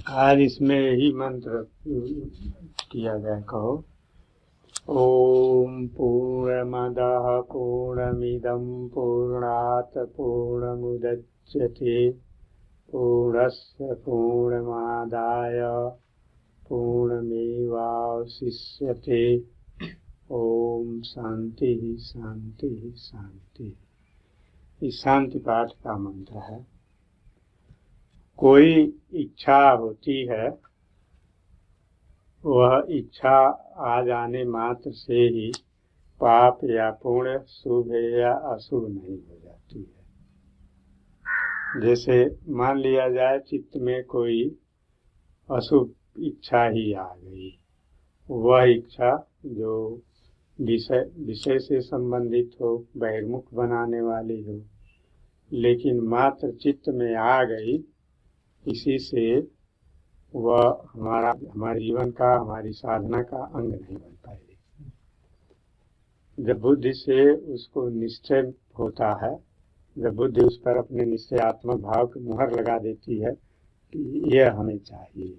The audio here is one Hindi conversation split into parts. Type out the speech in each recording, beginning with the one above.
आज इसमें यही मंत्र किया गया। कहो ओम पूर्णमदः पूर्णमिदं पूर्णात् पूर्णमुदच्यते पूर्णस्य पूर्णमादाय पूर्णमेवावशिष्यते। ओम शांति शांति शांति। इस शांति पाठ का मंत्र है। कोई इच्छा होती है, वह इच्छा आ जाने मात्र से ही पाप या पुण्य, शुभ या अशुभ नहीं हो जाती है। जैसे मान लिया जाए चित्त में कोई अशुभ इच्छा ही आ गई, वह इच्छा जो विषय से संबंधित हो, बहिर्मुख बनाने वाली हो, लेकिन मात्र चित्त में आ गई, इसी से वह हमारे जीवन का, हमारी साधना का अंग नहीं बन पाएगी। जब बुद्धि से उसको निश्चय होता है, जब बुद्धि उस पर अपने निश्चयात्मक भाव की मुहर लगा देती है कि यह हमें चाहिए,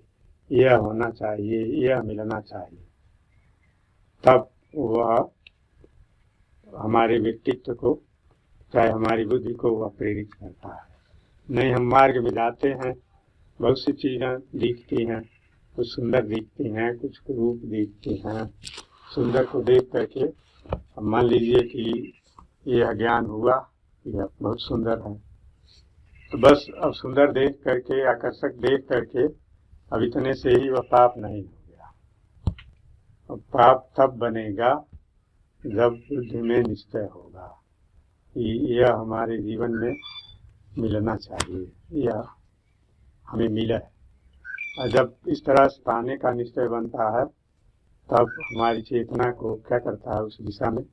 यह होना चाहिए, यह मिलना चाहिए, तब वह हमारे व्यक्तित्व को, चाहे हमारी बुद्धि को, वह प्रेरित करता है। नहीं, हम मार्ग में जाते हैं, बहुत सी चीज़ें दिखती हैं, कुछ सुंदर दिखती हैं, कुछ रूप दिखते हैं। सुंदर को देख करके अब मान लीजिए कि यह ज्ञान हुआ, यह बहुत सुंदर है, तो बस अब सुंदर देख करके, आकर्षक देख करके अब इतने से ही वह पाप नहीं हो गया। अब पाप तब बनेगा जब बुद्धि में निश्चय होगा कि यह हमारे जीवन में मिलना चाहिए, यह हमें मिला है। और जब इस तरह से पाने का निश्चय बनता है, तब हमारी चेतना को क्या करता है, उस दिशा में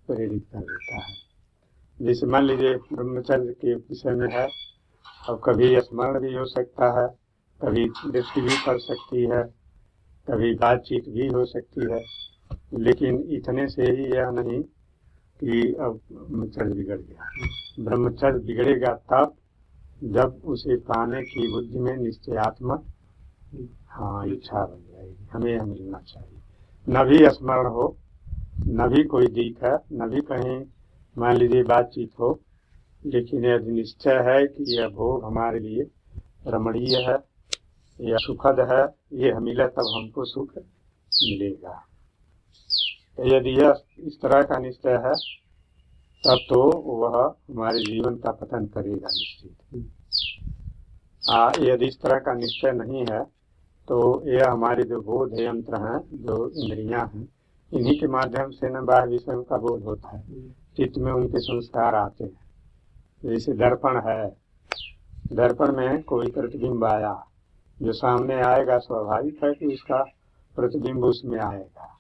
प्रेरित कर देता है। जैसे मान लीजिए ब्रह्मचर्य के विषय में है, अब कभी स्मरण भी हो सकता है, कभी दृष्टि भी पड़ सकती है, कभी बातचीत भी हो सकती है, लेकिन इतने से ही यह नहीं कि अब ब्रह्मचर्य बिगड़ गया। ब्रह्मचर्य बिगड़ेगा तब जब उसे पाने की बुद्धि में निश्चयात्मक इच्छा बन जाएगी, हमें यह मिलना चाहिए। न भी स्मरण हो, न भी कोई दिख है, न भी कहीं मान लीजिए बातचीत हो, लेकिन यदि निश्चय है कि यह भोग हमारे लिए रमणीय है या सुखद है, यह मिला तब हमको सुख मिलेगा। तो यदि यह इस तरह का निश्चय है, तब तो वह हमारे जीवन का पतन करेगा निश्चित। यदि इस तरह का निश्चय नहीं है, तो यह हमारे जो बोध यंत्र हैं, जो इंद्रियां हैं, इन्हीं के माध्यम से न बाह्य विषयों का बोध होता है, चित्त में उनके संस्कार आते हैं। जैसे दर्पण है, दर्पण में कोई प्रतिबिंब आया, जो सामने आएगा स्वाभाविक है कि उसका प्रतिबिंब उसमें आएगा,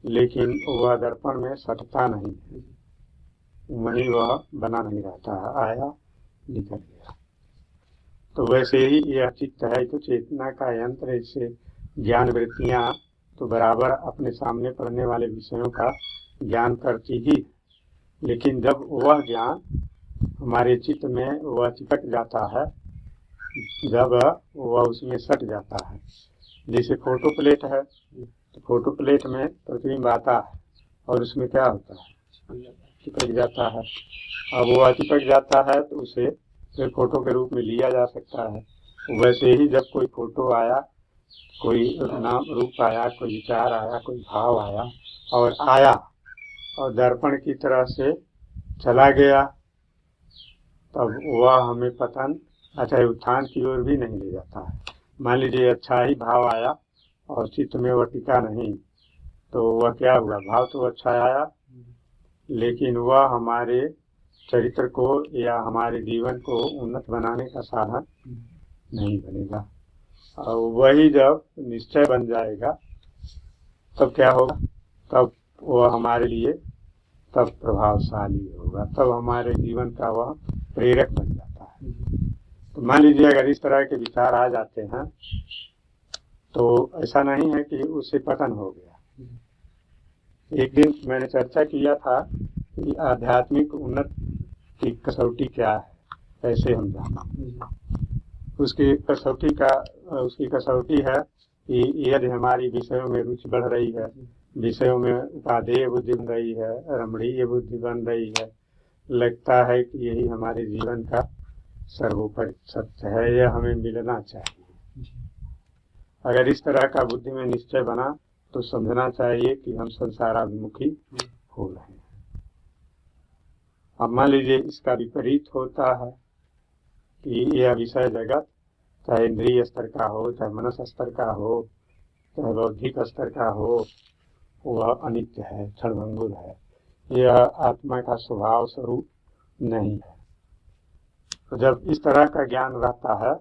लेकिन वह दर्पण में सटता नहीं है, वहीं वह बना नहीं रहता है, आया निकल गया। तो वैसे ही यह चित्त है तो चेतना का यंत्र। इससे ज्ञान वृत्तियां तो बराबर अपने सामने पड़ने वाले विषयों का ज्ञान करती ही, लेकिन जब वह ज्ञान हमारे चित्त में वह चिपक जाता है, जब वह उसमें सट जाता है, जैसे फोटो प्लेट है, तो फोटो प्लेट में प्रतिबिंब आता है और उसमें क्या होता है, चिपक जाता है। अब वह चिपक जाता है तो उसे फिर फोटो के रूप में लिया जा सकता है। वैसे ही जब कोई फोटो आया, कोई नाम रूप आया, कोई विचार आया, कोई भाव आया और दर्पण की तरह से चला गया, तब वह हमें पतन उत्थान की ओर भी नहीं ले जाता है। मान लीजिए अच्छा ही भाव आया और चित्त में वह टिका नहीं, तो वह क्या हुआ, भाव तो अच्छा आया, लेकिन वह हमारे चरित्र को या हमारे जीवन को उन्नत बनाने का साधन नहीं बनेगा। और वही जब निश्चय बन जाएगा, तब क्या होगा, तब वह हमारे लिए तब प्रभावशाली होगा, तब हमारे जीवन का वह प्रेरक बन जाता है। तो मान लीजिए अगर इस तरह के विचार आ जाते हैं, तो ऐसा नहीं है कि उससे पतन हो गया। एक दिन मैंने चर्चा किया था कि आध्यात्मिक उन्नति की कसौटी क्या है, कैसे हम जाना। उसकी कसौटी है कि यदि हमारी विषयों में रुचि बढ़ रही है, विषयों में उपादेय बुद्धि बन रही है, रमणीय बुद्धि बन रही है, लगता है कि यही हमारे जीवन का सर्वोपरि सत्य है, यह हमें मिलना चाहिए। अगर इस तरह का बुद्धि में निश्चय बना तो समझना चाहिए कि हम संसाराभिमुखी हो रहे हैं। अब मान लीजिए इसका विपरीत होता है कि यह विषय जगत चाहे इंद्रिय स्तर का हो, चाहे मनस स्तर का हो, चाहे बौद्धिक स्तर का हो, वह अनित्य है, क्षणभंगुर है, यह आत्मा का स्वभाव स्वरूप नहीं है। तो जब इस तरह का ज्ञान रहता है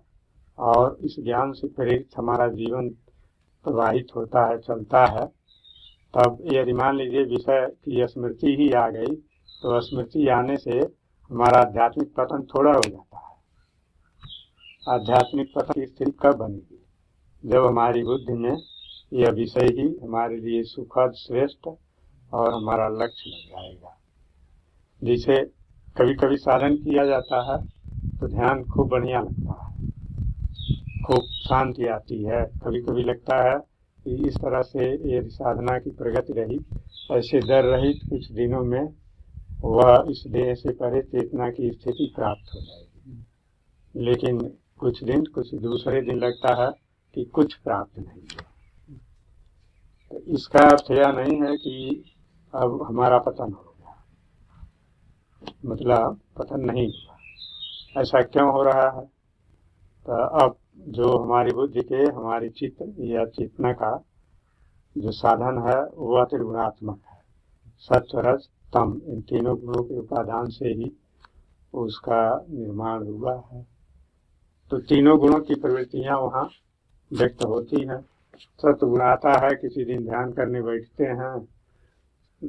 और इस ज्ञान से प्रेरित हमारा जीवन प्रवाहित होता है, चलता है, तब यदि मान लीजिए विषय की स्मृति ही आ गई तो स्मृति आने से हमारा आध्यात्मिक पतन थोड़ा हो जाता है। आध्यात्मिक पतन की स्थिति कब बनेगी? जब हमारी बुद्धि में यह विषय ही हमारे लिए सुखद, श्रेष्ठ और हमारा लक्ष्य लग जाएगा। जिसे कभी कभी साधन किया जाता है तो ध्यान खूब बढ़िया लगता है, खूब शांति आती है। कभी कभी लगता है कि इस तरह से यदि साधना की प्रगति रही, ऐसे डर रहित कुछ दिनों में वह इस देह से परे चेतना की स्थिति प्राप्त हो जाएगी। लेकिन कुछ दूसरे दिन लगता है कि कुछ प्राप्त नहीं है। तो इसका अर्थ यह नहीं है कि अब हमारा पतन हो गया, मतलब पतन नहीं हुआ। ऐसा क्यों हो रहा है? तो अब जो हमारी बुद्धि के, हमारी चित्त या चेतना का जो साधन है वह त्रिगुणात्मक है। सत्व, रज, तम, इन तीनों गुणों के उपादान से ही उसका निर्माण हुआ है। तो तीनों गुणों की प्रवृत्तियां वहाँ व्यक्त होती हैं। सत्व गुण आता है, किसी दिन ध्यान करने बैठते हैं,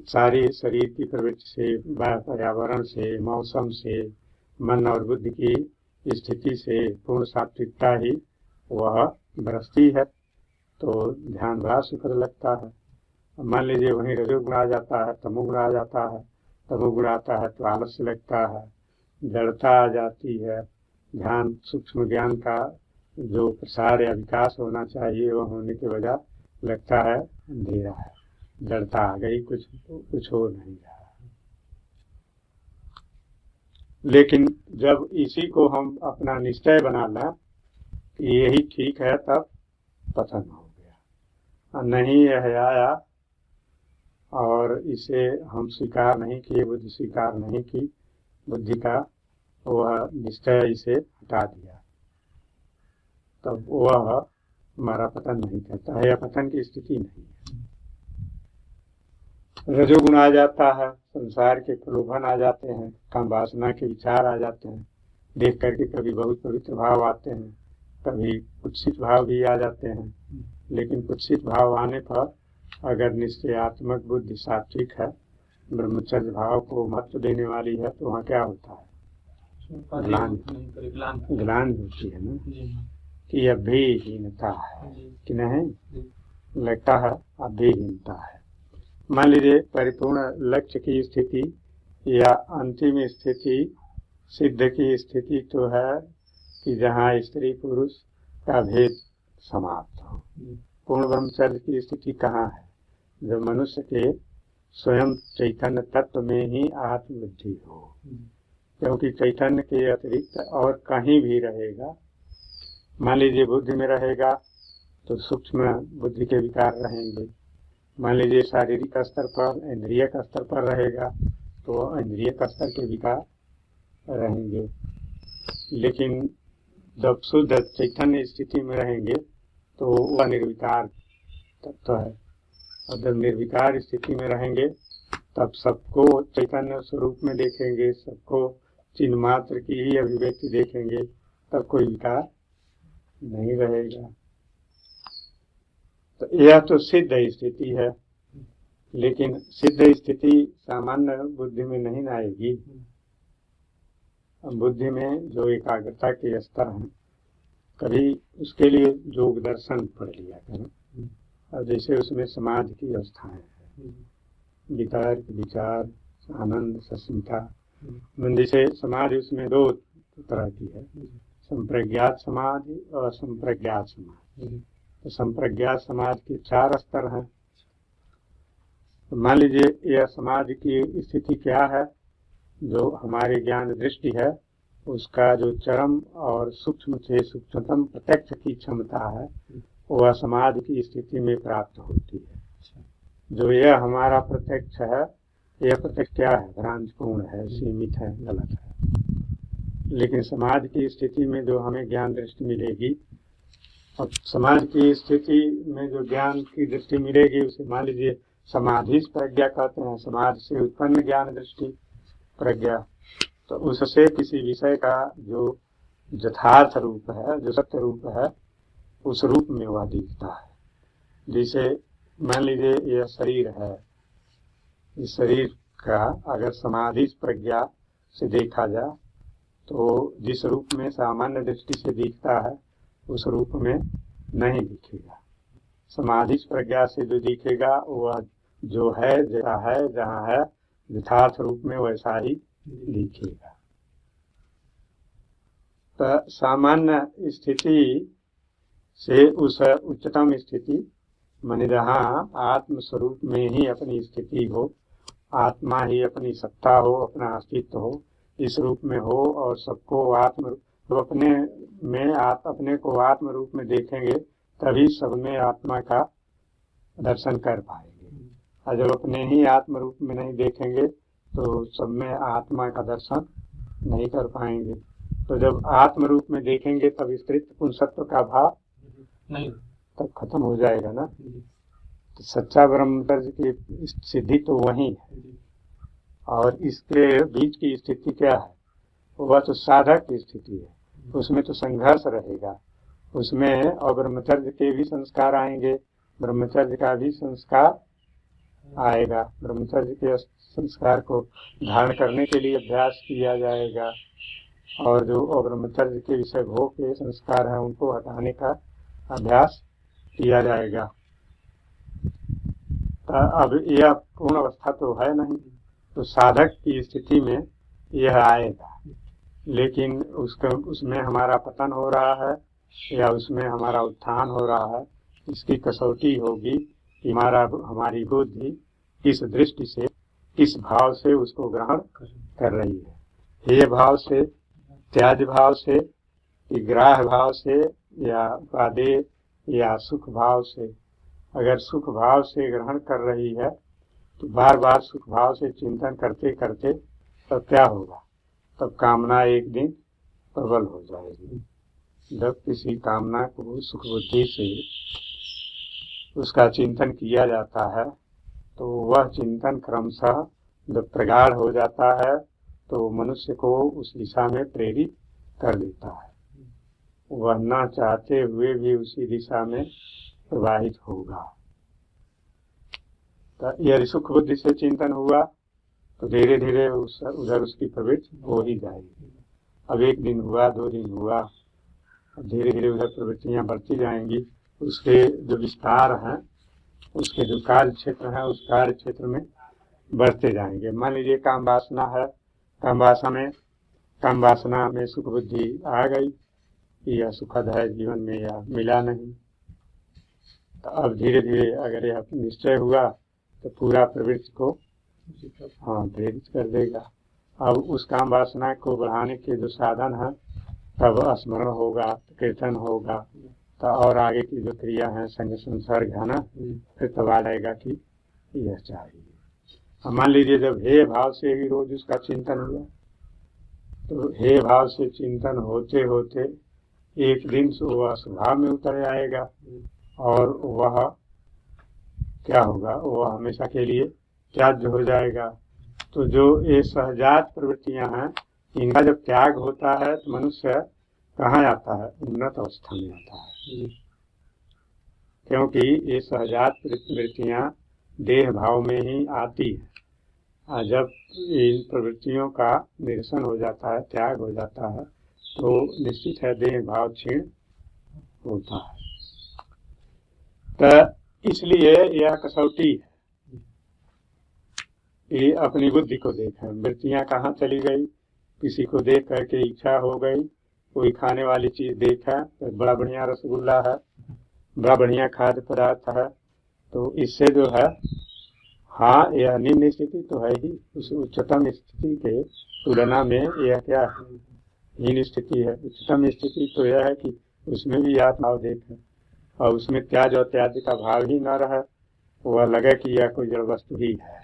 सारी शरीर की प्रवृत्ति से, पर्यावरण से, मौसम से, मन और बुद्धि की स्थिति से पूर्ण सात्विकता ही वह बरसती है, तो ध्यान बड़ा सुखद लगता है। मान लीजिए वहीं रजोगुण आ जाता है, तमोगुण आ जाता है, तमोगुण आता है तो आलस्य लगता है, जड़ता आ जाती है, ध्यान सूक्ष्म ज्ञान का जो प्रसार या विकास होना चाहिए वह होने के बजाय लगता है अंधेरा है, जड़ता आ गई, कुछ हो नहीं रहा। लेकिन जब इसी को हम अपना निश्चय बना लें कि यही ठीक है, तब पतन हो गया। नहीं यह आया और इसे हम स्वीकार नहीं किए, बुद्धि स्वीकार नहीं की, बुद्धि का वह निश्चय इसे हटा दिया, तब वह हमारा पतन नहीं करता है, या पतन की स्थिति नहीं है। रजोगुण आ जाता है, संसार के प्रलोभन आ जाते हैं, काम वासना के विचार आ जाते हैं, देख करके कभी बहुत पवित्र भाव आते हैं, कभी कुत्सित भाव भी आ जाते हैं। लेकिन कुत्सित भाव आने पर अगर निश्चयात्मक बुद्धि सात्विक है, ब्रह्मचर्य भाव को महत्व देने वाली है, तो वहाँ क्या होता है? ग्लानि होती है ना कि अभिहीनता है कि नहीं, लगता है अभिहीनता है। मान लीजिए परिपूर्ण लक्ष्य की स्थिति या अंतिम स्थिति, सिद्ध की स्थिति तो है कि जहाँ स्त्री पुरुष का भेद समाप्त हो। पूर्ण ब्रह्मचर्य की स्थिति कहाँ है? जब मनुष्य के स्वयं चैतन्य तत्व में ही आत्मबुद्धि हो, क्योंकि चैतन्य के अतिरिक्त और कहीं भी रहेगा, मान लीजिए बुद्धि में रहेगा तो सूक्ष्म बुद्धि के विकार रहेंगे, मान लीजिए शारीरिक स्तर पर, इंद्रिय का स्तर पर रहेगा तो इंद्रिय का स्तर के विकार रहेंगे। लेकिन जब शुद्ध चैतन्य स्थिति में रहेंगे तो वह निर्विकार तत्व है, और जब निर्विकार स्थिति में रहेंगे तब सबको चैतन्य स्वरूप में देखेंगे, सबको चिन्ह मात्र की ही अभिव्यक्ति देखेंगे, तब कोई विकार नहीं रहेगा। तो यह तो सिद्ध स्थिति है, लेकिन सिद्ध स्थिति सामान्य बुद्धि में नहीं न आएगी। बुद्धि में जो एकाग्रता के स्तर हैं, कभी उसके लिए योग दर्शन पढ़ लिया करें, और जैसे उसमें समाधि की अवस्थाएं हैं, वितर्क, विचार, आनंद, सस्मिता, जैसे समाधि उसमें दो तरह की है, संप्रज्ञात समाधि और संप्रज्ञात समाधि। तो संप्रज्ञात समाधि के 4 स्तर हैं। तो मान लीजिए यह समाधि की स्थिति क्या है, जो हमारी ज्ञान दृष्टि है उसका जो चरम और सूक्ष्म से सूक्ष्मतम प्रत्यक्ष की क्षमता है वह समाधि की स्थिति में प्राप्त होती है। जो यह हमारा प्रत्यक्ष है, यह प्रत्यक्ष क्या है, भ्रांतिपूर्ण है, सीमित है, गलत है। लेकिन समाधि की स्थिति में जो हमें ज्ञान दृष्टि मिलेगी, और समाधि की स्थिति में जो ज्ञान की दृष्टि मिलेगी उसे मान लीजिए समाधि प्रज्ञा कहते हैं। समाधि से उत्पन्न ज्ञान दृष्टि प्रज्ञा, तो उससे किसी विषय का जो यथार्थ रूप है, जो सत्य रूप है, उस रूप में वह दिखता है। जैसे मान लीजिए यह शरीर है, इस शरीर का अगर समाधि प्रज्ञा से देखा जाए तो जिस रूप में सामान्य दृष्टि से दिखता है उस रूप में नहीं दिखेगा। समाधि प्रज्ञा से जो दिखेगा वह जो है, जैसा है, जहाँ है, यथार्थ रूप में वैसा ही दिखेगा। तो सामान्य स्थिति से उस उच्चतम स्थिति माने जहाँ आत्म स्वरूप में ही अपनी स्थिति हो, आत्मा ही अपनी सत्ता हो, अपना अस्तित्व हो, इस रूप में हो और सबको आत्म, तो अपने को आत्म रूप में देखेंगे तभी सब में आत्मा का दर्शन कर पाएंगे। और जब अपने ही आत्म रूप में नहीं देखेंगे तो सब में आत्मा का दर्शन नहीं कर पाएंगे। तो जब आत्म रूप में देखेंगे तब स्त्रीत्व पुंसत्व का भाव नहीं, तब खत्म हो जाएगा ना। तो सच्चा ब्रह्मचर्य की सिद्धि तो वही है। और इसके बीच की स्थिति क्या है, वह तो साधक की स्थिति है। उसमें तो संघर्ष रहेगा, उसमें और ब्रह्मचर्य के भी संस्कार आएंगे, ब्रह्मचर्य का भी संस्कार आएगा। ब्रह्मचर्य के संस्कार को धारण करने के लिए अभ्यास किया जाएगा, और जो ब्रह्मचर्य के विषय भोग के संस्कार हैं उनको हटाने का अभ्यास किया जाएगा। तो अब यह पूर्ण अवस्था तो है नहीं, तो साधक की स्थिति में यह आएगा। लेकिन उसमें हमारा पतन हो रहा है या उसमें हमारा उत्थान हो रहा है, इसकी कसौटी होगी कि हमारी बुद्धि किस दृष्टि से, किस भाव से उसको ग्रहण कर रही है। हे भाव से, त्याज भाव से, ग्राह भाव से, या उपादेय या सुख भाव से। अगर सुख भाव से ग्रहण कर रही है तो बार बार सुख भाव से चिंतन करते करते तब क्या होगा, तब कामना एक दिन प्रबल हो जाएगी। जब किसी कामना को सुख बुद्धि से उसका चिंतन किया जाता है तो वह चिंतन क्रमशः जब प्रगाढ़ हो जाता है तो मनुष्य को उस दिशा में प्रेरित कर देता है। वह न चाहते हुए भी उसी दिशा में प्रवाहित होगा। तो यदि सुख बुद्धि से चिंतन हुआ तो धीरे धीरे उधर उसकी प्रवृत्ति हो ही जाएगी। अब एक दिन हुआ, 2 दिन हुआ, धीरे धीरे उधर प्रवृत्तियां बढ़ती जाएंगी। उसके जो विस्तार हैं, उसके जो कार्य क्षेत्र हैं, उस कार्य क्षेत्र में बढ़ते जाएंगे। मान लीजिए काम वासना है, काम वासना में सुख बुद्धि आ गई, यह सुखद है जीवन में या मिला नहीं, तो अब धीरे धीरे अगर यह निश्चय हुआ तो पूरा प्रवृत्ति को प्रेरित कर देगा। अब उस काम वासना को बढ़ाने के जो साधन है, तब स्मरण होगा, कीर्तन होगा, तो और आगे की जो क्रिया है संग संसर्ग है ना, फिर तब आ जाएगा कि यह चाहिए। मान लीजिए जब हे भाव से ही रोज उसका चिंतन हुआ, तो हे भाव से चिंतन होते होते एक दिन वह स्वभाव में उतर आएगा और वह क्या होगा, वह हमेशा के लिए त्याज्य हो जाएगा। तो जो ये सहजात प्रवृत्तियां हैं, इनका जब त्याग होता है तो मनुष्य कहाँ आता है, उन्नत अवस्था में आता है। क्योंकि ये सहजात प्रवृत्तियां देह भाव में ही आती है। जब इन प्रवृत्तियों का निरसन हो जाता है, त्याग हो जाता है, तो निश्चित है देह भाव क्षीण होता है। तो इसलिए यह कसौटी है कि अपनी बुद्धि को देखें, वृत्तियां कहाँ चली गई। किसी को देख करके इच्छा हो गई, कोई खाने वाली चीज देखा तो बड़ा बढ़िया रसगुल्ला है, बड़ा बढ़िया खाद्य पदार्थ है, तो इससे जो है हाँ यह निम्न स्थिति तो है ही, उस उच्चतम स्थिति के तुलना में यह क्या है, हीन स्थिति है। उच्चतम स्थिति तो यह है कि उसमें भी आत्माव देखे और उसमें त्याज और त्याज्य का भाव ही न रहे, वह लगे कि यह कोई जड़ वस्तु ही है।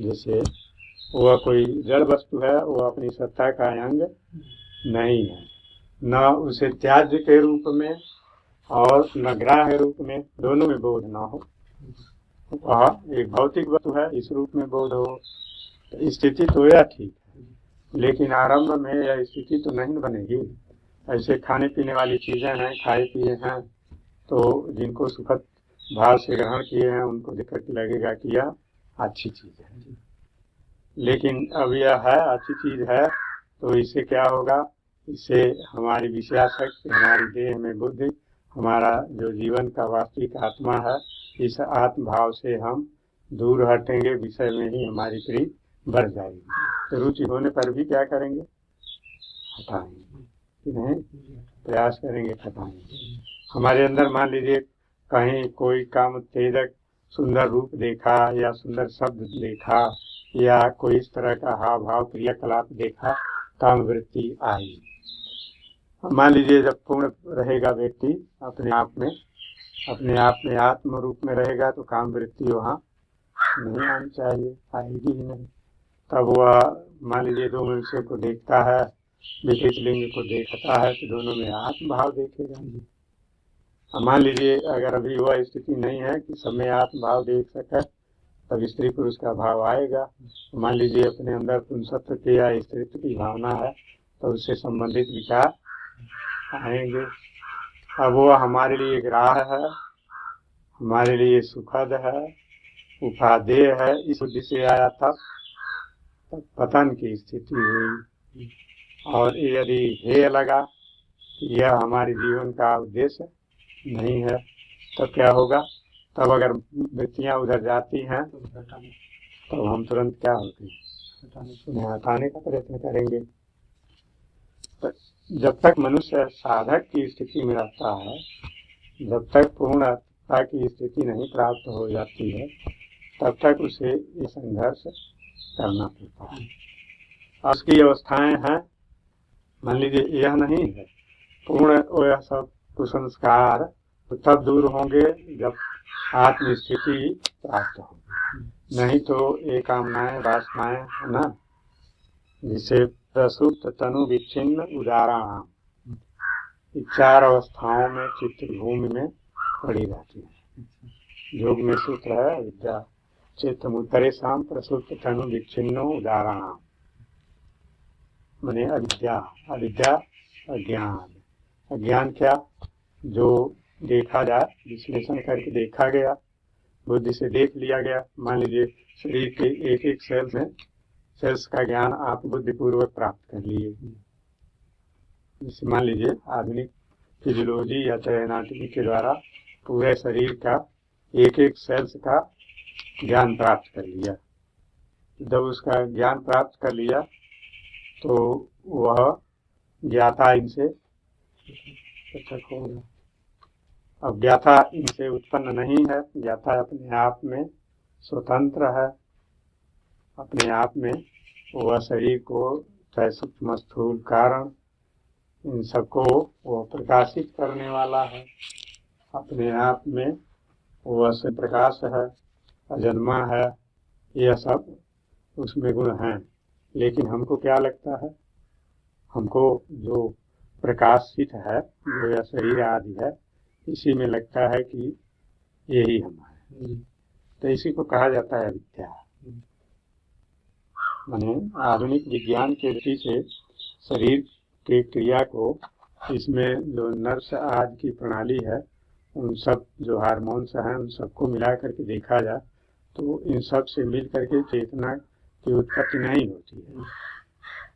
जैसे वह कोई जड़ वस्तु है, वह अपनी सत्ता का अंग नहीं है, न उसे त्याज्य के रूप में और न ग्राह्य रूप में, दोनों में बोध न हो। वह एक भौतिक वस्तु है इस रूप में बोध हो, तो स्थिति तो यह ठीक है, लेकिन आरंभ में यह स्थिति तो नहीं बनेगी। ऐसे खाने पीने वाली चीजें हैं, खाए पिए हैं, तो जिनको सुखद भाव से ग्रहण किए हैं उनको दिक्कत लगेगा कि यह अच्छी चीज है, लेकिन अब यह है अच्छी चीज है तो इससे क्या होगा, इससे हमारी विषयासक्ति, हमारी देह में बुद्धि, हमारा जो जीवन का वास्तविक आत्मा है, इस आत्म भाव से हम दूर हटेंगे, विषय में ही हमारी प्रीति बढ़ जाएगी। तो रुचि होने पर भी क्या करेंगे, हटाएंगे कि नहीं, प्रयास करेंगे हटाएंगे। हमारे अंदर मान लीजिए कहीं कोई काम उत्तेजक सुंदर रूप देखा या सुंदर शब्द देखा या कोई इस तरह का हाव भाव क्रियाकलाप देखा, काम वृत्ति आई। मान लीजिए जब पूर्ण रहेगा व्यक्ति अपने आप में आत्म रूप में रहेगा तो काम वृत्ति वहाँ नहीं आनी चाहिए, आएगी ही नहीं। तब वह मान लीजिए दो मनुष्यों को देखता है, विपरीत लिंग को देखता है, तो दोनों में आत्म भाव देखेगा। मान लीजिए अगर अभी वह स्थिति नहीं है कि सब में आत्म भाव देख सके, तब स्त्री पुरुष का भाव आएगा। मान लीजिए अपने अंदर पुंसत्व की या स्त्रीत्व की भावना है तो उससे संबंधित विचार आएंगे। अब वो हमारे लिए ग्राह्य है, हमारे लिए सुखद है, उपादेय है, इस बुद्धि से आया तब पतन की स्थिति हुई। और यदि हेय लगा कि यह हमारे जीवन का उद्देश्य नहीं है, तब क्या होगा, तब अगर वृत्तियां उधर जाती हैं तो हम तुरंत क्या होते हैं, हटाने का प्रयत्न करेंगे। तो जब तक मनुष्य साधक की स्थिति में रहता है, जब तक पूर्णता की स्थिति नहीं प्राप्त हो जाती है, तब तक उसे ये संघर्ष करना पड़ता है। उसकी अवस्थाएं हैं, मान लीजिए यह नहीं है पूर्ण, वह सब कुसंस्कार तो तब दूर होंगे जब आत्म स्थिति प्राप्त होगी, नहीं तो ये कामनाएं वासनाएं है ना, जिसे प्रसुप्त तनु विच्छिन्न उदाहरण, चार अवस्थाओं में चित्त भूमि में पड़ी रहती है। योग में सूत्र है विद्या चेतमुत्तरे शाम प्रसुप्त तनु विच्छिन्नो उदाहरण, माने अविद्या, अविद्या अज्ञान, अज्ञान क्या, जो देखा जाए, विश्लेषण करके देखा गया, बुद्धि से देख लिया गया। मान लीजिए शरीर के एक एक सेल्स का ज्ञान आप बुद्धिपूर्वक प्राप्त कर लिए। जैसे मान लीजिए आधुनिक फिजियोलॉजी या एनाटॉमी के द्वारा पूरे शरीर का एक एक सेल्स का ज्ञान प्राप्त कर लिया। जब उसका ज्ञान प्राप्त कर लिया तो वह ज्ञाता इनसे पृथक होगा। अब ज्ञाता इनसे उत्पन्न नहीं है, ज्ञाता अपने आप में स्वतंत्र है, अपने आप में वह शरीर को चाहे सूक्ष्म स्थूल कारण इन सबको वह प्रकाशित करने वाला है, अपने आप में वह से प्रकाश है, अजन्मा है, यह सब उसमें गुण हैं। लेकिन हमको क्या लगता है, हमको जो प्रकाशित है, जो यह शरीर आदि है, इसी में लगता है कि यही हम है। तो इसी को कहा जाता है विद्या। माने आधुनिक विज्ञान के दृष्टि से शरीर के क्रिया को, इसमें जो नर्स आज की प्रणाली है, उन सब जो हार्मोन्स हैं उन सबको मिला करके देखा जाए तो इन सब से मिल करके चेतना की उत्पत्ति नहीं होती है।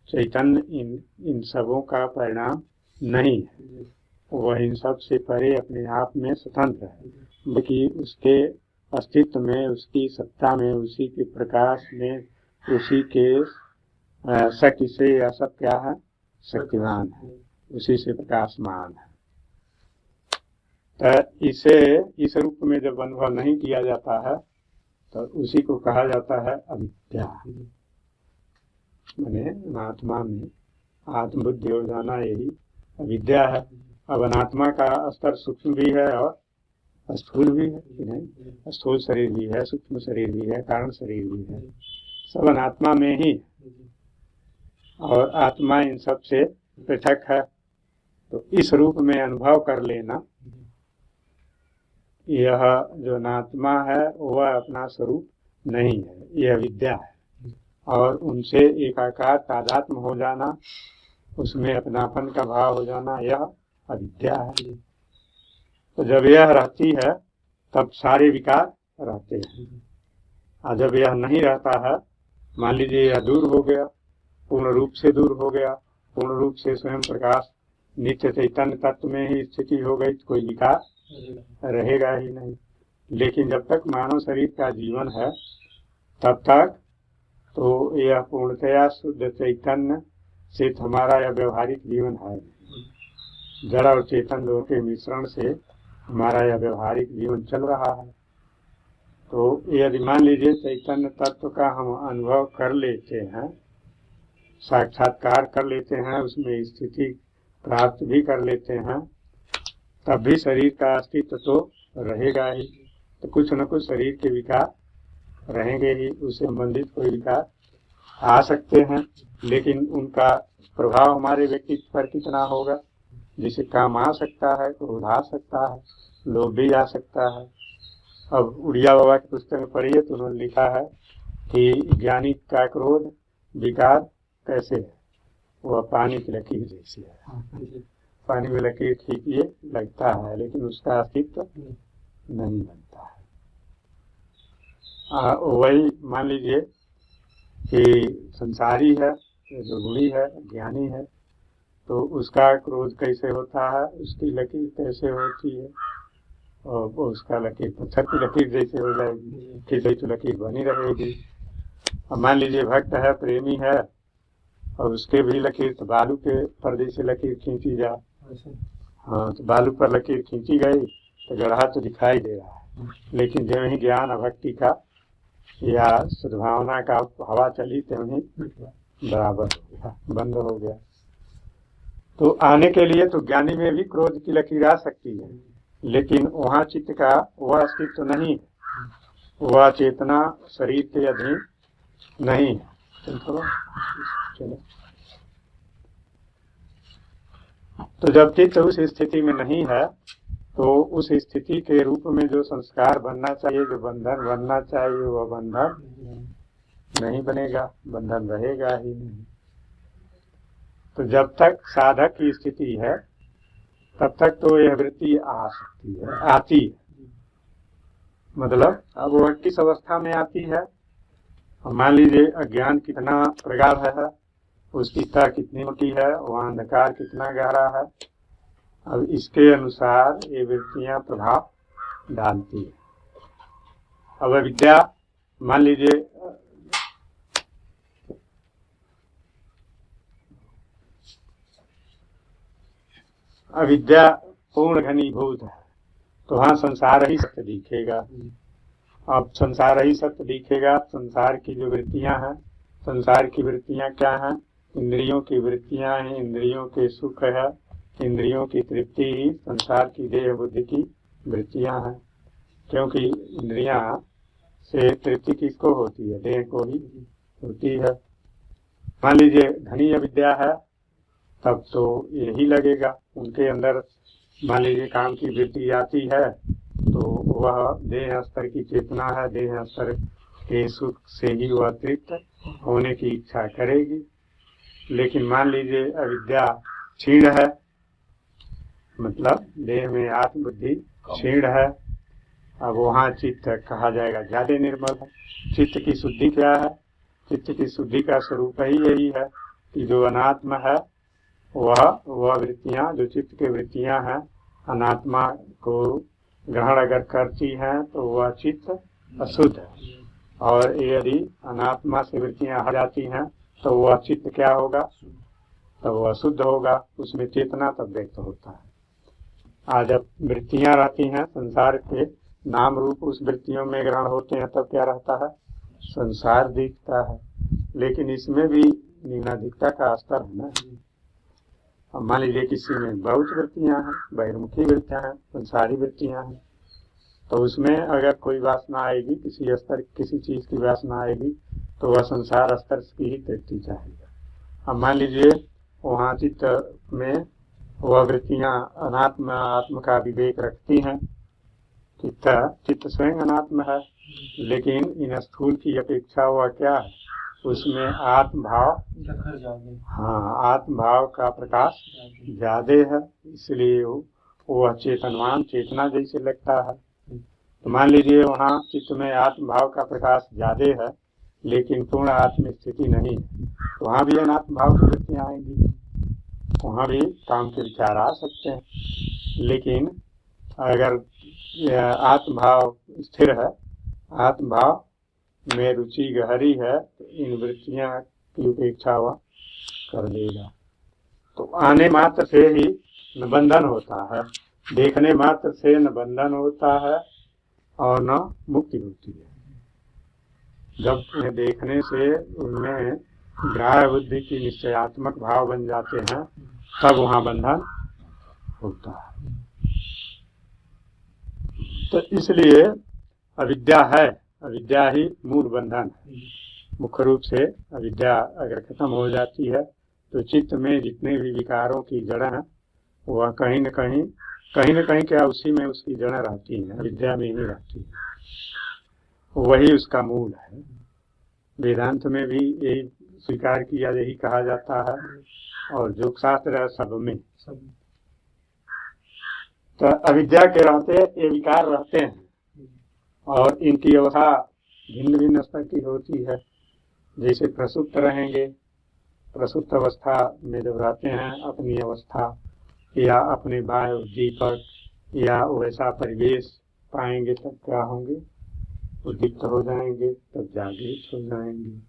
चैतन्य इन सबों का परिणाम नहीं है, वह इन सब से परे अपने आप में स्वतंत्र है, बल्कि उसके अस्तित्व में, उसकी सत्ता में, उसी के प्रकाश में, उसी के शक्ति से यह सब क्या है, शक्तिमान है, उसी से प्रकाशमान है। तो इसे इस रूप में जब अनुभव नहीं किया जाता है तो उसी को कहा जाता है अविद्या। माने अनात्मा में आत्मबुद्धि हो जाना, यही अविद्या है। अब अनात्मा का स्तर सूक्ष्म भी है और स्थूल भी है कि नहीं? स्थूल शरीर भी है, सूक्ष्म शरीर भी है, कारण शरीर भी है, सब अनात्मा में ही, और आत्मा इन सब से पृथक है। तो इस रूप में अनुभव कर लेना, यह जो अनात्मा है वह अपना स्वरूप नहीं है, यह अविद्या है। और उनसे एकाकार तादात्म्य हो जाना, उसमें अपनापन का भाव हो जाना, यह अविद्या है। तो जब यह रहती है तब सारे विकार रहते हैं, और जब यह नहीं रहता है, मान लीजिए यह दूर हो गया, पूर्ण रूप से दूर हो गया, पूर्ण रूप से स्वयं प्रकाश नित्य चैतन्य तत्व में ही स्थिति हो गई, तो कोई विकार रहेगा ही नहीं। लेकिन जब तक मानव शरीर का जीवन है तब तक तो यह पूर्णतया शुद्ध चैतन्य से हमारा यह व्यवहारिक जीवन है। जड़ और चेतन दोनों के मिश्रण से हमारा यह व्यवहारिक जीवन चल रहा है। तो यदि मान लीजिए चैतन्य तत्व का हम अनुभव कर लेते हैं, साक्षात्कार कर लेते हैं, उसमें स्थिति प्राप्त भी कर लेते हैं, तब भी शरीर का अस्तित्व तो रहेगा ही। तो कुछ न कुछ शरीर के विकार रहेंगे ही, उससे संबंधित कोई विकार आ सकते हैं, लेकिन उनका प्रभाव हमारे व्यक्तित्व पर कितना होगा? जिसे काम आ सकता है, क्रोध आ सकता है, लोभ भी आ सकता है। अब उड़िया बाबा की पुस्तक में पढ़िए तो उन्होंने लिखा है कि ज्ञानी का क्रोध विकार कैसे है? वह पानी की लकीर जैसी है। पानी में लकीर खींचिए लगता है, लेकिन उसका अस्तित्व नहीं बनता है। वही मान लीजिए कि संसारी है, जो गुणी है, ज्ञानी है, तो उसका क्रोध कैसे होता है, उसकी लकीर कैसे होती है, और उसका लकीर पत्थर की लकीर जैसे हो जाएगी, खींची तो लकीर बनी रहेगी। अब मान लीजिए भक्त है, प्रेमी है, और उसके भी लकीर तो बालू के पर्दे से लकीर खींची जा, हाँ, तो बालू पर लकीर खींची गई तो गढ़ा तो दिखाई दे रहा है, लेकिन जब ही ज्ञान भक्ति का या सद्भावना का हवा चली तो ही बराबर हो गया, बंद हो गया। तो आने के लिए तो ज्ञानी में भी क्रोध की लकीर आ सकती है, लेकिन वहाँ चित्त का वह अस्तित्व नहीं है, वह चेतना शरीर के अधीन नहीं है। चलो, तो जब चित्त उस स्थिति में नहीं है तो उस स्थिति के रूप में जो संस्कार बनना चाहिए, जो बंधन बनना चाहिए, वह बंधन नहीं बनेगा, बंधन रहेगा ही नहीं। तो जब तक साधक की स्थिति है तब तक तो यह वृत्ति आ सकती है, आती है। मतलब अब वह किस अवस्था में आती है? मान लीजिए अज्ञान कितना प्रगाढ़ है, उसकी तह कितनी मोटी है, वह अंधकार कितना गहरा है, अब इसके अनुसार ये वृत्तियां प्रभाव डालती है। अब अविद्या मान लीजिए अविद्या पूर्ण घनीभूत है, तो हाँ संसार ही सत्य दिखेगा। अब संसार ही सत्य दिखेगा, संसार की जो वृत्तियां हैं, संसार की वृत्तियां क्या हैं? इंद्रियों की वृत्तियां हैं, इंद्रियों के सुख है, इंद्रियों की तृप्ति ही संसार की देह बुद्धि की वृत्तियां हैं। क्योंकि इंद्रियां से तृप्ति किसको होती है? देह को ही होती है। मान लीजिए घनी अविद्या है, तब तो यही लगेगा उनके अंदर। मान लीजिए काम की वृत्ति आती है तो वह देह स्तर की चेतना है, देह स्तर के सुख से ही वह तृप्त होने की इच्छा करेगी। लेकिन मान लीजिए अविद्या क्षीण है, मतलब देह में आत्मबुद्धि क्षीण है, अब वहाँ चित्त कहा जाएगा ज्यादा निर्मल है। चित्त की शुद्धि क्या है? चित्त की शुद्धि का स्वरूप ही यही है कि जो अनात्मा है वह वृत्तियां, जो चित्त की वृत्तियां हैं, अनात्मा को ग्रहण अगर करती हैं तो वह चित्त अशुद्ध है। और यदि अनात्मा से वृत्तियां हट जाती हैं तो वह चित्त क्या होगा? तब वो अशुद्ध होगा, उसमें चेतना तब व्यक्त होता है। आज जब वृत्तियां रहती हैं संसार के नाम रूप उस वृत्तियों में ग्रहण होते हैं, तब क्या रहता है, संसार दिखता है। लेकिन इसमें भी निम्नाधिकता का स्तर है ना। अब मान लीजिए किसी में बहुत वृत्तियां हैं, बहिर्मुखी वृत्तियां हैं, संसारी वृत्तियां हैं, तो उसमें अगर कोई वासना आएगी, किसी स्तर किसी चीज की वासना आएगी, तो वह संसार स्तर की ही तृप्ति चाहेगा। अब मान लीजिए वहाँ चित्त में वह वृत्तियां अनात्म आत्म का विवेक रखती हैं, चित्त स्वयं अनात्म है, लेकिन इन स्थूल की अपेक्षा वह क्या है, उसमें आत्म भाव, हाँ, आत्म भाव का प्रकाश ज्यादा है, इसलिए वह चेतनवान चेतना जैसे लगता है। तो मान लीजिए वहाँ चित्त में आत्म भाव का प्रकाश ज्यादा है, लेकिन पूर्ण आत्म स्थिति नहीं है, वहाँ भी अनात्म भाव की वृत्तियां आएंगी, वहाँ भी काम के विचार आ सकते हैं। लेकिन अगर आत्म भाव स्थिर है, आत्म भाव में रुचि गहरी है, तो इन वृत्तियां की उपेक्षा वह कर देगा। तो आने मात्र से ही न बंधन होता है, देखने मात्र से न बंधन होता है और न मुक्ति होती है। जब उन्हें देखने से उनमें ग्राह्य बुद्धि की निश्चयात्मक भाव बन जाते हैं, तब वहां बंधन होता है। तो इसलिए अविद्या है, अविद्या ही मूल बंधन है। मुख्य रूप से अविद्या अगर खत्म हो जाती है, तो चित्त में जितने भी विकारों की जड़ है, वह कहीं न कहीं क्या उसी में उसकी जड़ रहती है, अविद्या में ही रहती है, वही उसका मूल है। वेदांत में भी यही स्वीकार किया, यही कहा जाता है, और योग शास्त्र है सब में। तो अविद्या के रहते ये विकार रहते हैं, और इनकी अवस्था भिन्न भिन्न स्तर की होती है। जैसे प्रसुप्त रहेंगे, प्रसुप्त अवस्था में जब रहते हैं, अपनी अवस्था या अपने वायु दीपक या वैसा परिवेश पाएंगे, तब क्या होंगे, उद्दीप्त हो जाएंगे, तब जागृत हो जाएंगे।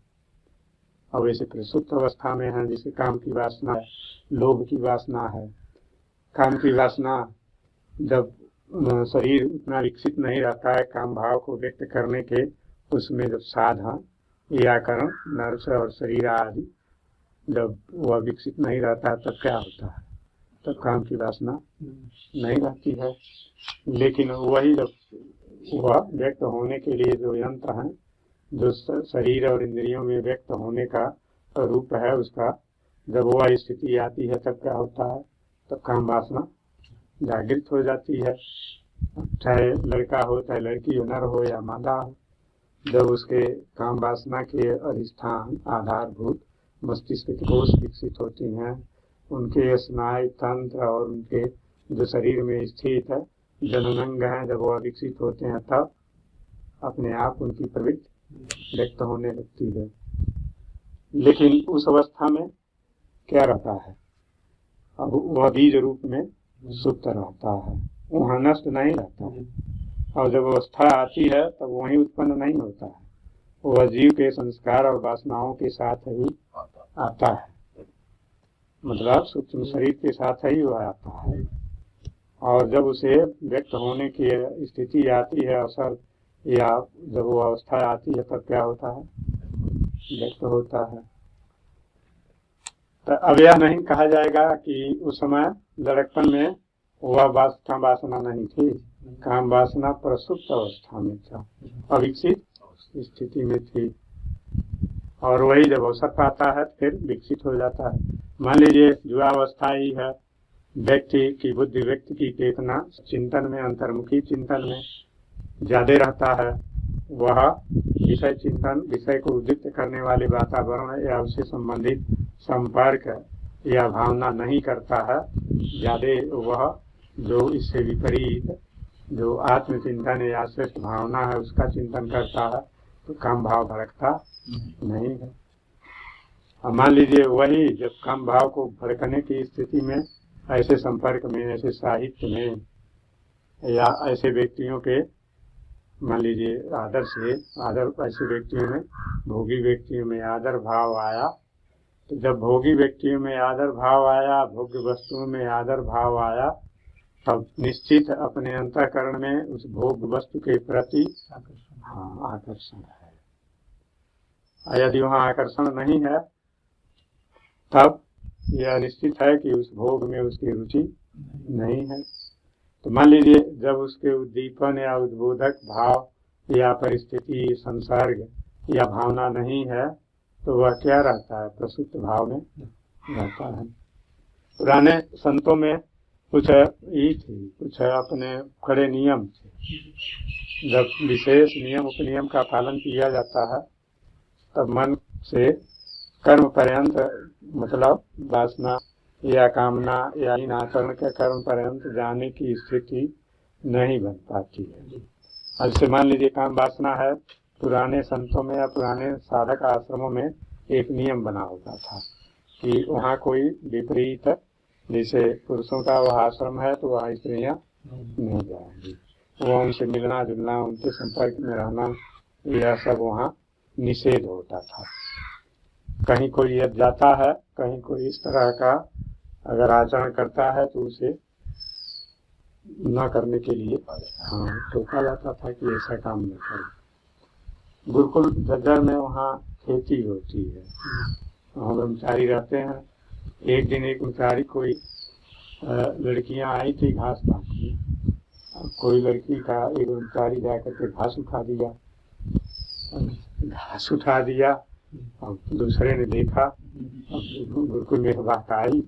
और वैसे प्रसुप्त अवस्था में है, जैसे काम की वासना है, लोभ की वासना है। काम की वासना जब शरीर उतना विकसित नहीं रहता है काम भाव को व्यक्त करने के, उसमें जब साधन या कर्म नर्स और शरीर आदि जब वह विकसित नहीं रहता, तब क्या होता है, तब काम की वासना नहीं रहती है। लेकिन वही जब वह व्यक्त होने के लिए जो यंत्र है, जो शरीर और इंद्रियों में व्यक्त होने का रूप है, उसका जब वह स्थिति आती है, तब क्या होता है, तब काम वासना जागृत हो जाती है। चाहे लड़का हो, चाहे लड़की हो, नर हो या मादा हो, जब उसके काम वासना के अधिष्ठान आधारभूत मस्तिष्क के कोष विकसित होती हैं, उनके स्नायु तंत्र और उनके जो शरीर में स्थित है जननांग हैं, जब वह विकसित होते हैं, तब अपने आप उनकी प्रवृत्ति व्यक्त होने लगती है। लेकिन उस अवस्था में क्या रहता है, अब वह बीज रूप में सुप्त रहता है, वहाँ नष्ट नहीं रहता है। और जब अवस्था आती है, तब वहीं उत्पन्न नहीं होता है, वह जीव के संस्कार और वासनाओं के साथ ही आता है, मतलब सूक्ष्म शरीर के साथ ही वह आता है। और जब उसे व्यक्त होने की स्थिति आती है, अवसर या जब वो अवस्था आती है, तब क्या होता है, व्यक्त होता है। तो अब यह नहीं कहा जाएगा कि उस समय लड़कपन में वह वासना नहीं थी, काम वासना प्रसुप्त अवस्था में था, अविकसित स्थिति में थी, और वही जब अवसर पाता है फिर विकसित हो जाता है। मान लीजिए युवावस्था ही है, व्यक्ति की बुद्धि, व्यक्ति की चेतना चिंतन में, अंतर्मुखी चिंतन में ज्यादा रहता है, वह विषय चिंतन, विषय को उद्दीप्त करने वाले वातावरण या उससे संबंधित संपर्क या भावना नहीं करता है ज्यादा। वह जो इससे विपरीत जो आत्मचिंतन या श्रेष्ठ भावना है उसका चिंतन करता है, तो काम भाव भड़कता नहीं है। अब मान लीजिए वही जब काम भाव को भड़कने की स्थिति में, ऐसे संपर्क में, ऐसे साहित्य में या ऐसे व्यक्तियों के, मान लीजिए आदर ऐसे व्यक्तियों में, भोगी व्यक्तियों में आदर भाव आया, तो जब भोगी व्यक्तियों में आदर भाव आया, भोग्य वस्तुओं में आदर भाव आया, तब निश्चित अपने अंतःकरण में उस भोग वस्तु के प्रति आकर्षण है। यदि वहाँ आकर्षण नहीं है तब यह निश्चित है कि उस भोग में उसकी रुचि नहीं है। तो मान लीजिए जब उसके उद्दीपन या उद्बोधक भाव या परिस्थिति संसर्ग या भावना नहीं है तो वह क्या रहता है, प्रसुप्त भाव में रहता है। पुराने संतों में कुछ ही थी, कुछ अपने कड़े नियम थे। जब विशेष नियम उपनियम का पालन किया जाता है तब मन से कर्म पर्यंत, मतलब वासना या कामना या इन आचरण के कर्म पर्यंत जाने की स्थिति नहीं बन पाती है। अब से मान लीजिए काम वासना है, पुराने संतों में या पुराने साधक आश्रमों में एक नियम बना होता था कि वहाँ कोई विपरीत, जैसे पुरुषों का वह आश्रम है तो वहाँ स्त्रियाँ नहीं जाएंगी, वो उनसे मिलना जुलना, उनके संपर्क में रहना, यह सब वहाँ निषेध होता था। कहीं कोई यदि जाता है, कहीं कोई इस तरह का अगर आचरण करता है तो उसे न करने के लिए टोका जाता था कि ऐसा काम न करे। गुरुकुल जज्जर में वहाँ खेती होती है, वहाँ ब्रह्मचारी रहते हैं। एक दिन एक ब्रह्मचारी कोई लड़कियां आई थी घास काटने, कोई लड़की का एक ब्रह्मचारी जाकर के घास उठा दिया और दूसरे ने देखा, गुरुकुल में बात आई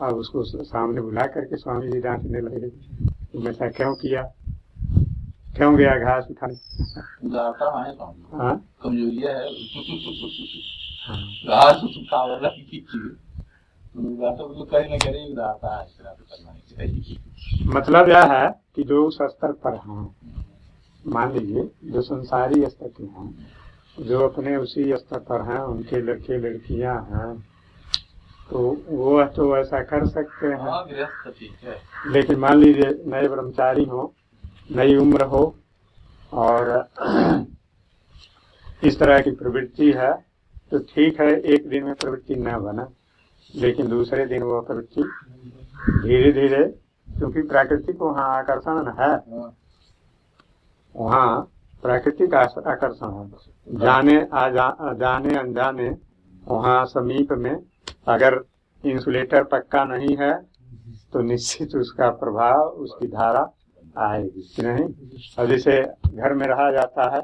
और उसको सामने बुला करके स्वामी जी डांटने लगे, तुम ऐसा क्यों किया, क्यों गया घास उठाने? कमजोरिया है घास उठा वाला तो कहीं ना कहीं उदारता है। मतलब यह है कि जो उस स्तर पर हैं, मान लीजिए जो संसारी स्तर के हैं, जो अपने उसी स्तर पर हैं, उनके लड़के लड़कियां हैं, तो वो तो ऐसा कर सकते हैं। लेकिन मान लीजिए नए ब्रह्मचारी हो, नई उम्र हो और इस तरह की प्रवृत्ति है तो ठीक है, एक दिन में प्रवृत्ति न बना, लेकिन दूसरे दिन वो प्रवृत्ति धीरे धीरे, क्योंकि प्राकृतिक वहाँ आकर्षण है, वहाँ प्राकृतिक आकर्षण है, जाने अनजाने वहाँ समीप में अगर इंसुलेटर पक्का नहीं है तो निश्चित उसका प्रभाव, उसकी धारा आएगी कि नहीं। और जैसे घर में रहा जाता है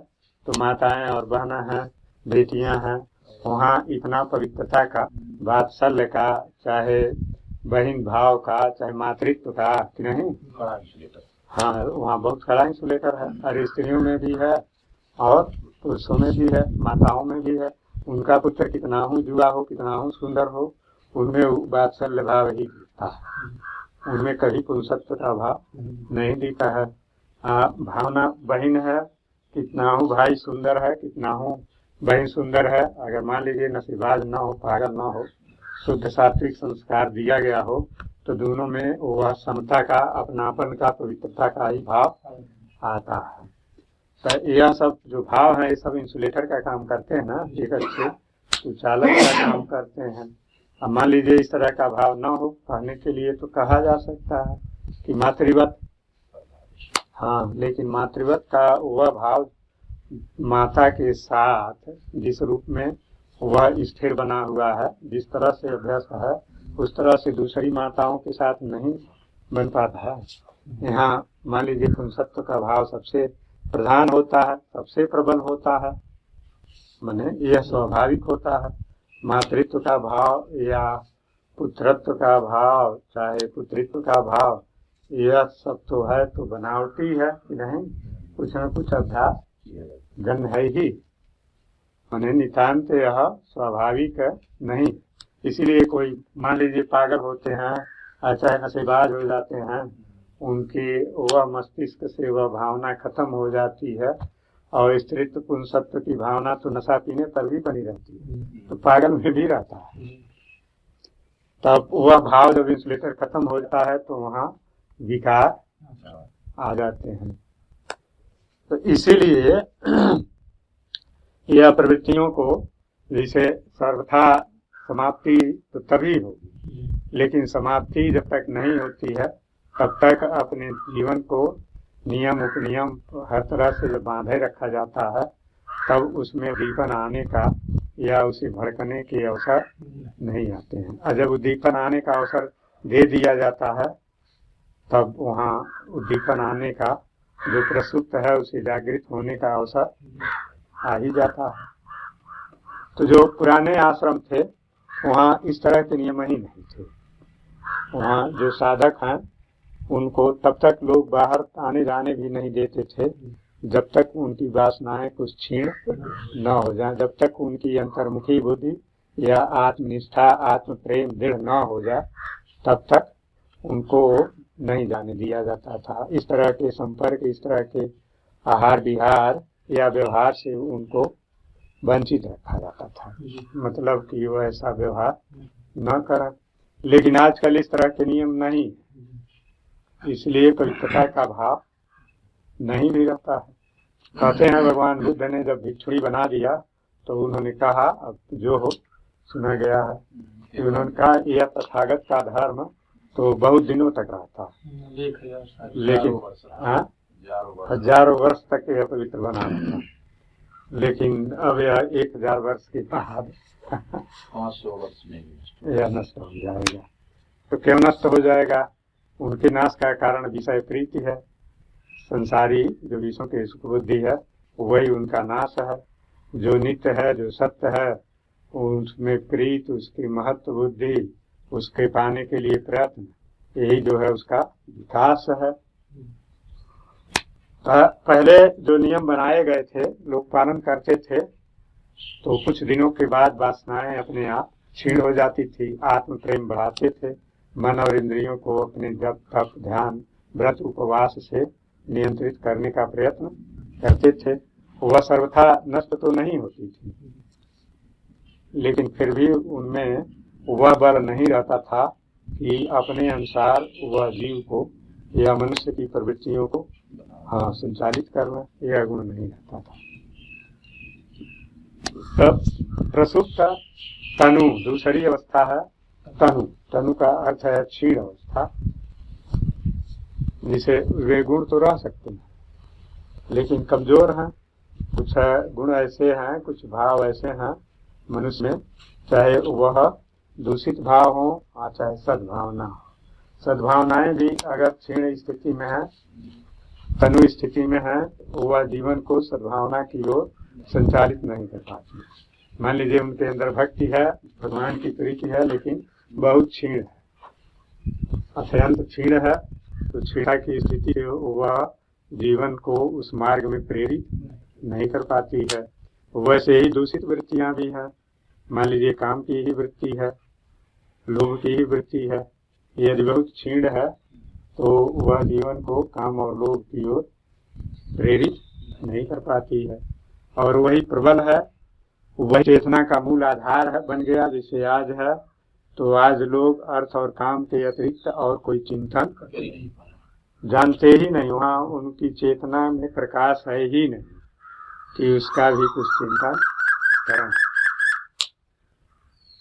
तो माताएं और बहना हैं, बेटियां हैं, वहाँ इतना पवित्रता का, वात्सल्य का, चाहे बहन भाव का, चाहे मातृत्व का कि नहीं, हाँ वहाँ बहुत कड़ा इंसुलेटर है। और स्त्रियों में भी है और पुरुषों में भी है, माताओं में भी है। उनका पुत्र कितना हो जुआ हो, कितना हो सुंदर हो, उनमें वात्सल्य भाव ही दिखता है, उनमें कभी पुरुषत्व का भाव नहीं दिखता है। भावना बहन है, कितना हो भाई सुंदर है, कितना हो बहन सुंदर है, अगर मान लीजिए नसीबाज न हो, पागल न हो, शुद्ध सात्विक संस्कार दिया गया हो, तो दोनों में वह समता का, अपनापन का, पवित्रता का ही भाव आता है। तो यह सब जो भाव है ये सब इंसुलेटर का काम करते हैं ना, एक अच्छे सुचालक का काम करते हैं। अब मान लीजिए इस तरह का भाव न हो, कहने के लिए तो कहा जा सकता है कि मातृवत, हाँ, लेकिन मातृवत का वह भाव माता के साथ जिस रूप में वह स्थिर बना हुआ है, जिस तरह से अभ्यस्त है, उस तरह से दूसरी माताओं के साथ नहीं बन पाता है। यहाँ मान लीजिए पुंसत्व का भाव सबसे प्रधान होता है, सबसे प्रबल होता है, माने यह स्वाभाविक होता है। मातृत्व का भाव या पुत्रत्व का भाव, चाहे पुत्रित्व का भाव, यह सब तो है तो बनावटी है कि नहीं, कुछ न कुछ अभ्यास गण है ही, माने नितांत यह स्वाभाविक नहीं। इसीलिए कोई मान लीजिए पागल होते हैं, चाहे नशेबाज हो जाते हैं, उनकी वह मस्तिष्क से वह भावना खत्म हो जाती है और स्त्रीत्व पुंसत्व की भावना तो नशा पीने पर भी बनी रहती है, तो पागल में भी रहता है। तब वह भाव जब इंसुलेटर खत्म हो जाता है तो वहाँ विकार आ जाते हैं। तो इसीलिए यह प्रवृत्तियों को जैसे सर्वथा समाप्ति तो तभी होगी, लेकिन समाप्ति जब तक नहीं होती है तब तक अपने जीवन को नियम उपनियम हर तरह से जब बांधे रखा जाता है तब उसमें उद्दीपन आने का या उसे भड़कने के अवसर नहीं आते हैं। और जब उद्दीपन आने का अवसर दे दिया जाता है तब वहाँ उद्दीपन आने का जो प्रसुप्त है उसे जागृत होने का अवसर आ ही जाता है। तो जो पुराने आश्रम थे वहाँ इस तरह के नियम ही नहीं थे। वहाँ जो साधक हैं उनको तब तक लोग बाहर आने जाने भी नहीं देते थे जब तक उनकी वासनाएं कुछ छीण न हो जाए, जब तक उनकी अंतर्मुखी बुद्धि या आत्मनिष्ठा आत्म प्रेम दृढ़ न हो जाए तब तक उनको नहीं जाने दिया जाता था। इस तरह के संपर्क, इस तरह के आहार विहार या व्यवहार से उनको वंचित रखा जाता था, मतलब कि वो ऐसा व्यवहार न करें। लेकिन आजकल इस तरह के नियम नहीं, इसलिए पवित्रता का भाव नहीं भी रहता है। कहते हैं भगवान बुद्ध ने जब भिक्षुणी बना दिया तो उन्होंने कहा, अब जो हो सुना गया है कि उन्होंने कहा यह तथागत का धर्म तो बहुत दिनों तक रहता, लेकिन हजारों वर्ष तक यह पवित्र बना रहता, लेकिन अब यह 1000 वर्ष के बाद 500 वर्ष में यह नष्ट हो जाएगा। तो क्यों नष्ट हो जाएगा? उनके नाश का कारण विषय प्रीति है। संसारी जो विषयों की सुख बुद्धि है वही उनका नाश है। जो नित्य है, जो सत्य है, उसमें प्रीत, उसकी महत्व बुद्धि, उसके पाने के लिए प्रयत्न, यही जो है उसका विकास है। पहले जो नियम बनाए गए थे लोग पालन करते थे तो कुछ दिनों के बाद वासनाएं अपने आप क्षीण हो जाती थी, आत्म प्रेम बढ़ाते थे, मन और इंद्रियों को अपने जप तप ध्यान व्रत उपवास से नियंत्रित करने का प्रयत्न करते थे। वह सर्वथा नष्ट तो नहीं होती थी, लेकिन फिर भी उनमें वह बल नहीं रहता था कि अपने अनुसार वह जीव को या मनुष्य की प्रवृत्तियों को संचालित करना, यह गुण नहीं रहता था। तब प्रसुप्त तनु दूसरी अवस्था है। तनु का अर्थ है क्षीण अवस्था, जिसे वे गुण तो रह सकते हैं लेकिन कमजोर हैं। कुछ गुण ऐसे हैं, कुछ भाव ऐसे हैं मनुष्य में, चाहे वह दूषित भाव हो और चाहे सद्भावना हो। सद्भावनाएं भी अगर क्षीण स्थिति में है, तनु स्थिति में है, वह जीवन को सद्भावना की ओर संचालित नहीं कर पाती। मान लीजिए उनके अंदर भक्ति है, भगवान की प्रीति है, लेकिन बहुत क्षीण है, अत्यंत क्षीण है, तो क्षीणता की स्थिति से वह जीवन को उस मार्ग में प्रेरित नहीं कर पाती है। वैसे ही दूषित वृत्तियां भी हैं। मान लीजिए काम की ही वृत्ति है, लोभ की ही वृत्ति है, यदि बहुत क्षीण है तो वह जीवन को काम और लोभ की ओर प्रेरित नहीं कर पाती है। और वही प्रबल है, वही चेतना का मूल आधार है, बन गया जैसे आज है। तो आज लोग अर्थ और काम के अतिरिक्त और कोई चिंतन जानते ही नहीं, वहाँ उनकी चेतना में प्रकाश है ही नहीं कि उसका भी कुछ चिंतन करें।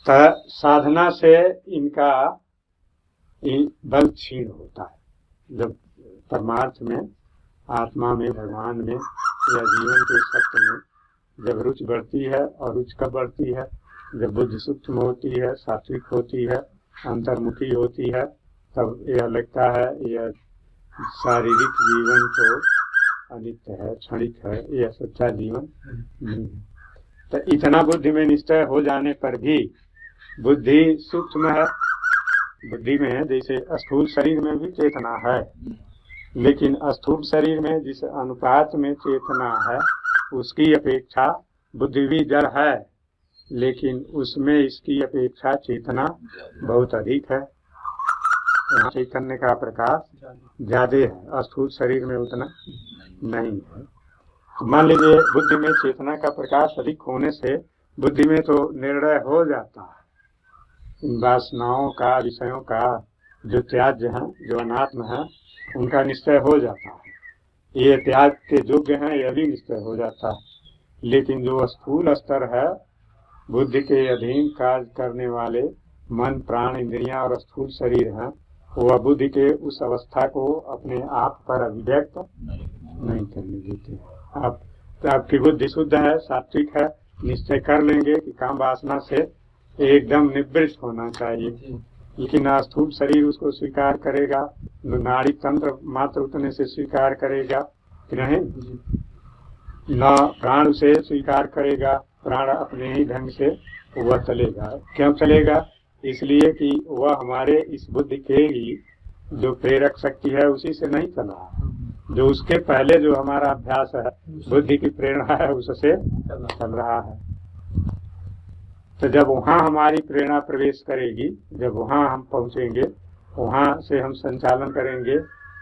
तो साधना से इनका बल क्षीण होता है। जब परमार्थ में, आत्मा में, भगवान में या जीवन के सत्य में जब रुचि बढ़ती है, और रुचि कब बढ़ती है? जब बुद्धि सूक्ष्म होती है, सात्विक होती है, अंतर्मुखी होती है, तब यह लगता है यह शारीरिक जीवन तो अनित्य है, क्षणिक है, यह सच्चा जीवन नहीं है। तो इतना बुद्धि में निश्चय हो जाने पर भी बुद्धि सूक्ष्म है। बुद्धि में जैसे स्थूल शरीर में भी चेतना है, लेकिन स्थूल शरीर में जिस अनुपात में चेतना है उसकी अपेक्षा बुद्धि भी जड़ है, लेकिन उसमें इसकी अपेक्षा चेतना बहुत अधिक है। चैतन्य का प्रकाश ज्यादा है, स्थूल शरीर में उतना नहीं है। मान लीजिए बुद्धि में चेतना का प्रकाश अधिक होने से बुद्धि में तो निर्णय हो जाता है इन वासनाओं का, विषयों का जो त्याज्य है, जो अनात्म है, उनका निश्चय हो जाता है। ये त्याग के योग्य हैं, यह भी निश्चय हो जाता है। लेकिन जो स्थूल स्तर है बुद्धि के अधीन कार्य करने वाले मन, प्राण, इंद्रियां और स्थूल शरीर हैं, वह बुद्धि के उस अवस्था को अपने आप पर अभिव्यक्त नहीं करने देते। आपकी बुद्धि शुद्ध है, सात्विक है, निश्चय कर लेंगे कि काम वासना से एकदम निवृत्त होना चाहिए, लेकिन स्थूल शरीर उसको स्वीकार करेगा, नाड़ी तंत्र मात्र उतने से स्वीकार करेगा कि नहीं, न प्राण उसे स्वीकार करेगा, प्राण अपने ही ढंग से वह चलेगा। क्यों चलेगा? इसलिए कि वह हमारे इस बुद्धि के ही जो प्रेरक शक्ति है उसी से नहीं चला, जो उसके पहले जो हमारा अभ्यास है, बुद्धि की प्रेरणा है, उससे चल रहा है। तो जब वहाँ हमारी प्रेरणा प्रवेश करेगी, जब वहाँ हम पहुँचेंगे, वहाँ से हम संचालन करेंगे,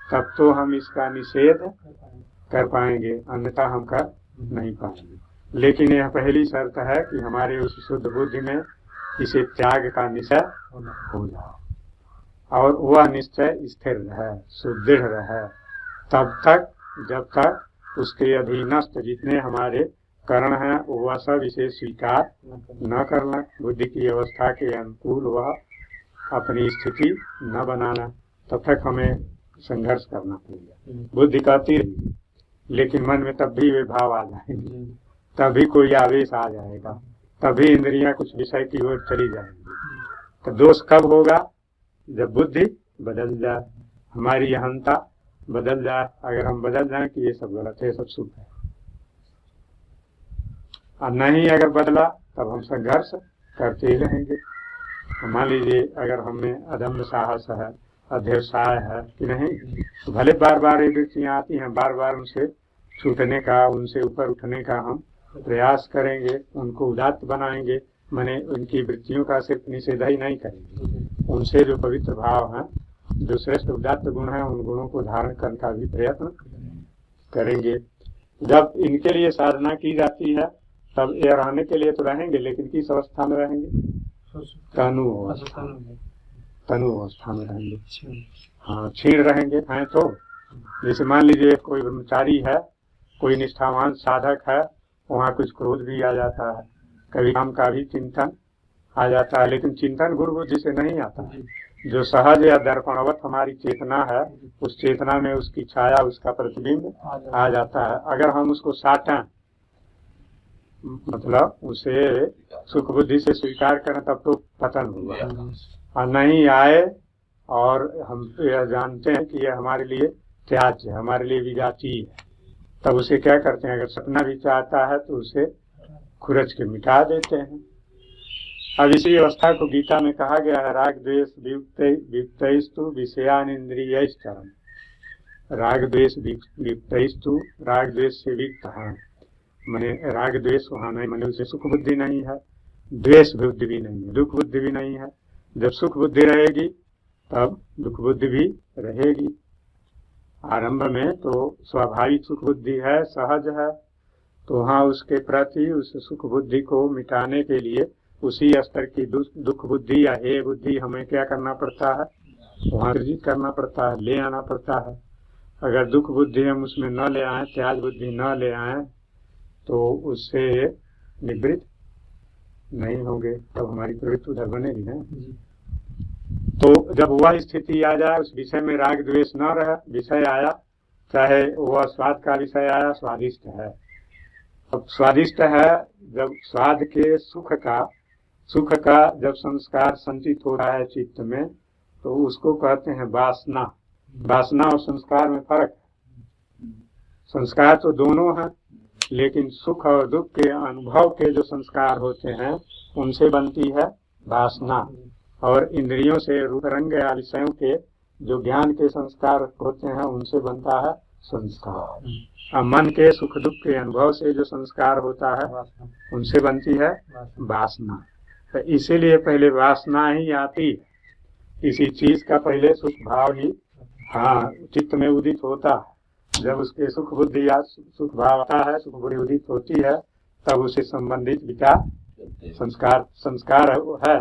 तब तो हम इसका निषेध कर पाएंगे, अन्यथा हम कर नहीं पाएंगे। लेकिन यह पहली शर्त है कि हमारे उस शुद्ध बुद्धि में इसे त्याग का निश्चय हो जाए, और वह निश्चय स्थिर रहे, सुदृढ़ रहे, तब तक जब तक उसके अधीनस्थ जितने हमारे करण हैं वह सब इसे स्वीकार न करना, बुद्धि की अवस्था के अनुकूल वह अपनी स्थिति न बनाना, तब तक हमें संघर्ष करना पड़ेगा। बुद्धि कहती रहेगी, लेकिन मन में तब भी वे भाव आ जाएंगे, तभी कोई आवेश आ जाएगा, तभी इंद्रियां कुछ विषय की ओर चली जाएंगी। तो दोष कब होगा? जब बुद्धि बदल जाए, हमारी अहंता बदल जाए। अगर हम बदल जाए कि ये सब गलत है, सब शुभ है, और नहीं अगर बदला तब हम संघर्ष करते ही रहेंगे। मान लीजिए अगर हमें अदम्य साहस है, अध्यवसाय है कि नहीं, तो भले बार बार ये वृत्तियां आती हैं, बार बार उनसे छूटने का, उनसे ऊपर उठने का हम प्रयास करेंगे, उनको उदात्त बनाएंगे, माने उनकी वृत्तियों का सिर्फ निषेध ही नहीं करेंगे, उनसे जो पवित्र भाव है, जो श्रेष्ठ उदात्त गुण है, उन गुणों को धारण करने का भी प्रयत्न करेंगे। जब इनके लिए साधना की जाती है तब ये रहने के लिए तो रहेंगे, लेकिन किस अवस्था में रहेंगे? तनु अवस्था में रहेंगे। हाँ, क्षीण रहेंगे हैं तो। जैसे मान लीजिए कोई ब्रह्मचारी है, कोई निष्ठावान साधक है, वहाँ कुछ क्रोध भी आ जाता है, कभी काम का भी चिंतन आ जाता है, लेकिन चिंतन गुरु बुद्धि से नहीं आता है। जो सहज या दर्पणवत हमारी चेतना है, उस चेतना में उसकी छाया, उसका प्रतिबिंब आ जाता है। अगर हम उसको साटें, मतलब उसे सुख बुद्धि से स्वीकार करें, तब तो पतन हुआ, और नहीं आए और हम यह जानते हैं कि यह हमारे लिए त्याज्य है, हमारे लिए विजातीय है, तब उसे क्या करते हैं? अगर सपना भी चाहता है तो उसे खुरच के मिटा देते हैं। अब इसी अवस्था को गीता में कहा गया है, राग द्वेष वियुक्तैस्तु विषयान इंद्रियैश्चरन्। राग द्वेष वियुक्तैस्तु, राग द्वेष से वियुक्त है, माने राग द्वेष वहाँ नहीं, माने उसे सुख बुद्धि नहीं है, द्वेष बुद्धि भी नहीं है, दुख बुद्धि भी नहीं है। जब सुख बुद्धि रहेगी तब दुख बुद्धि भी रहेगी। आरंभ में तो स्वाभाविक सुख बुद्धि है, सहज है, तो वहाँ उसके प्रति उस सुख बुद्धि को मिटाने के लिए उसी स्तर की दुख बुद्धि या हे बुद्धि हमें क्या करना पड़ता है? वहाँ अर्जित करना पड़ता है, ले आना पड़ता है। अगर दुख बुद्धि हम उसमें न ले आए, त्याग बुद्धि न ले आए, तो उससे निवृत्त नहीं होंगे, तब हमारी प्रवृत्ति उधर बनेगी ना। तो जब वह स्थिति आ जाए, उस विषय में राग द्वेष न रहे, विषय आया, चाहे वह स्वाद का विषय आया, स्वादिष्ट है, अब स्वादिष्ट है, जब स्वाद के सुख का जब संस्कार संचित हो रहा है चित्त में, तो उसको कहते हैं वासना। वासना और संस्कार में फर्क है। संस्कार तो दोनों हैं, लेकिन सुख और दुख के अनुभव के जो संस्कार होते हैं उनसे बनती है वासना, और इंद्रियों से रूप रंग या विषयों के जो ज्ञान के संस्कार होते हैं उनसे बनता है संस्कार। और मन के सुख दुख के अनुभव से जो संस्कार होता है उनसे बनती है वासना। तो इसीलिए पहले वासना ही आती है, किसी चीज का पहले सुख भाव ही चित्त में उदित होता है। जब उसके सुख बुद्धि या सुख भाव आता है, सुख बुद्धि उदित होती है, तब उसे संबंधित विचार संस्कार है,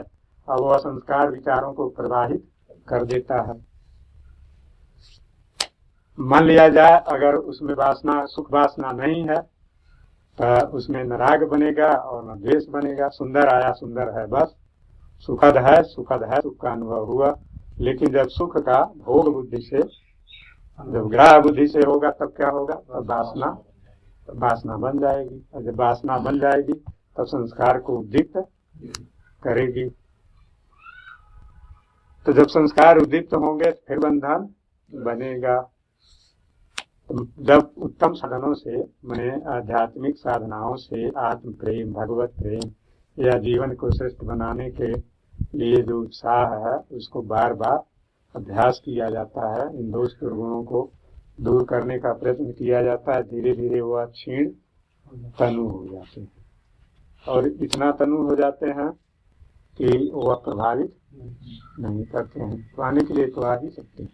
और वह संस्कार विचारों को प्रभावित कर देता है। मान लिया जाए अगर उसमें वासना, सुख वासना नहीं है, तो उसमें न राग बनेगा और न द्वेष बनेगा। सुंदर आया, सुंदर है, बस सुखद है, सुखद है, सुख का अनुभव हुआ। लेकिन जब सुख का भोग बुद्धि से, जब ग्राह बुद्धि से होगा तब क्या होगा? तब वासना बन जाएगी। और जब वासना बन जाएगी तब संस्कार को उद्दीप्त करेगी। तो जब संस्कार उद्दीप्त होंगे फिर बंधन बनेगा। जब उत्तम साधनों से, मैंने आध्यात्मिक साधनाओं से आत्म प्रेम, भगवत प्रेम या जीवन को श्रेष्ठ बनाने के लिए जो उत्साह है उसको बार बार अभ्यास किया जाता है, इन दोष दुर्गुणों को दूर करने का प्रयत्न किया जाता है, धीरे धीरे वह क्षीण तनु हो जाते हैं। और इतना तनु हो जाते हैं कि वह प्रभावित नहीं करते हैं। पाने के लिए तो आ ही सकते हैं,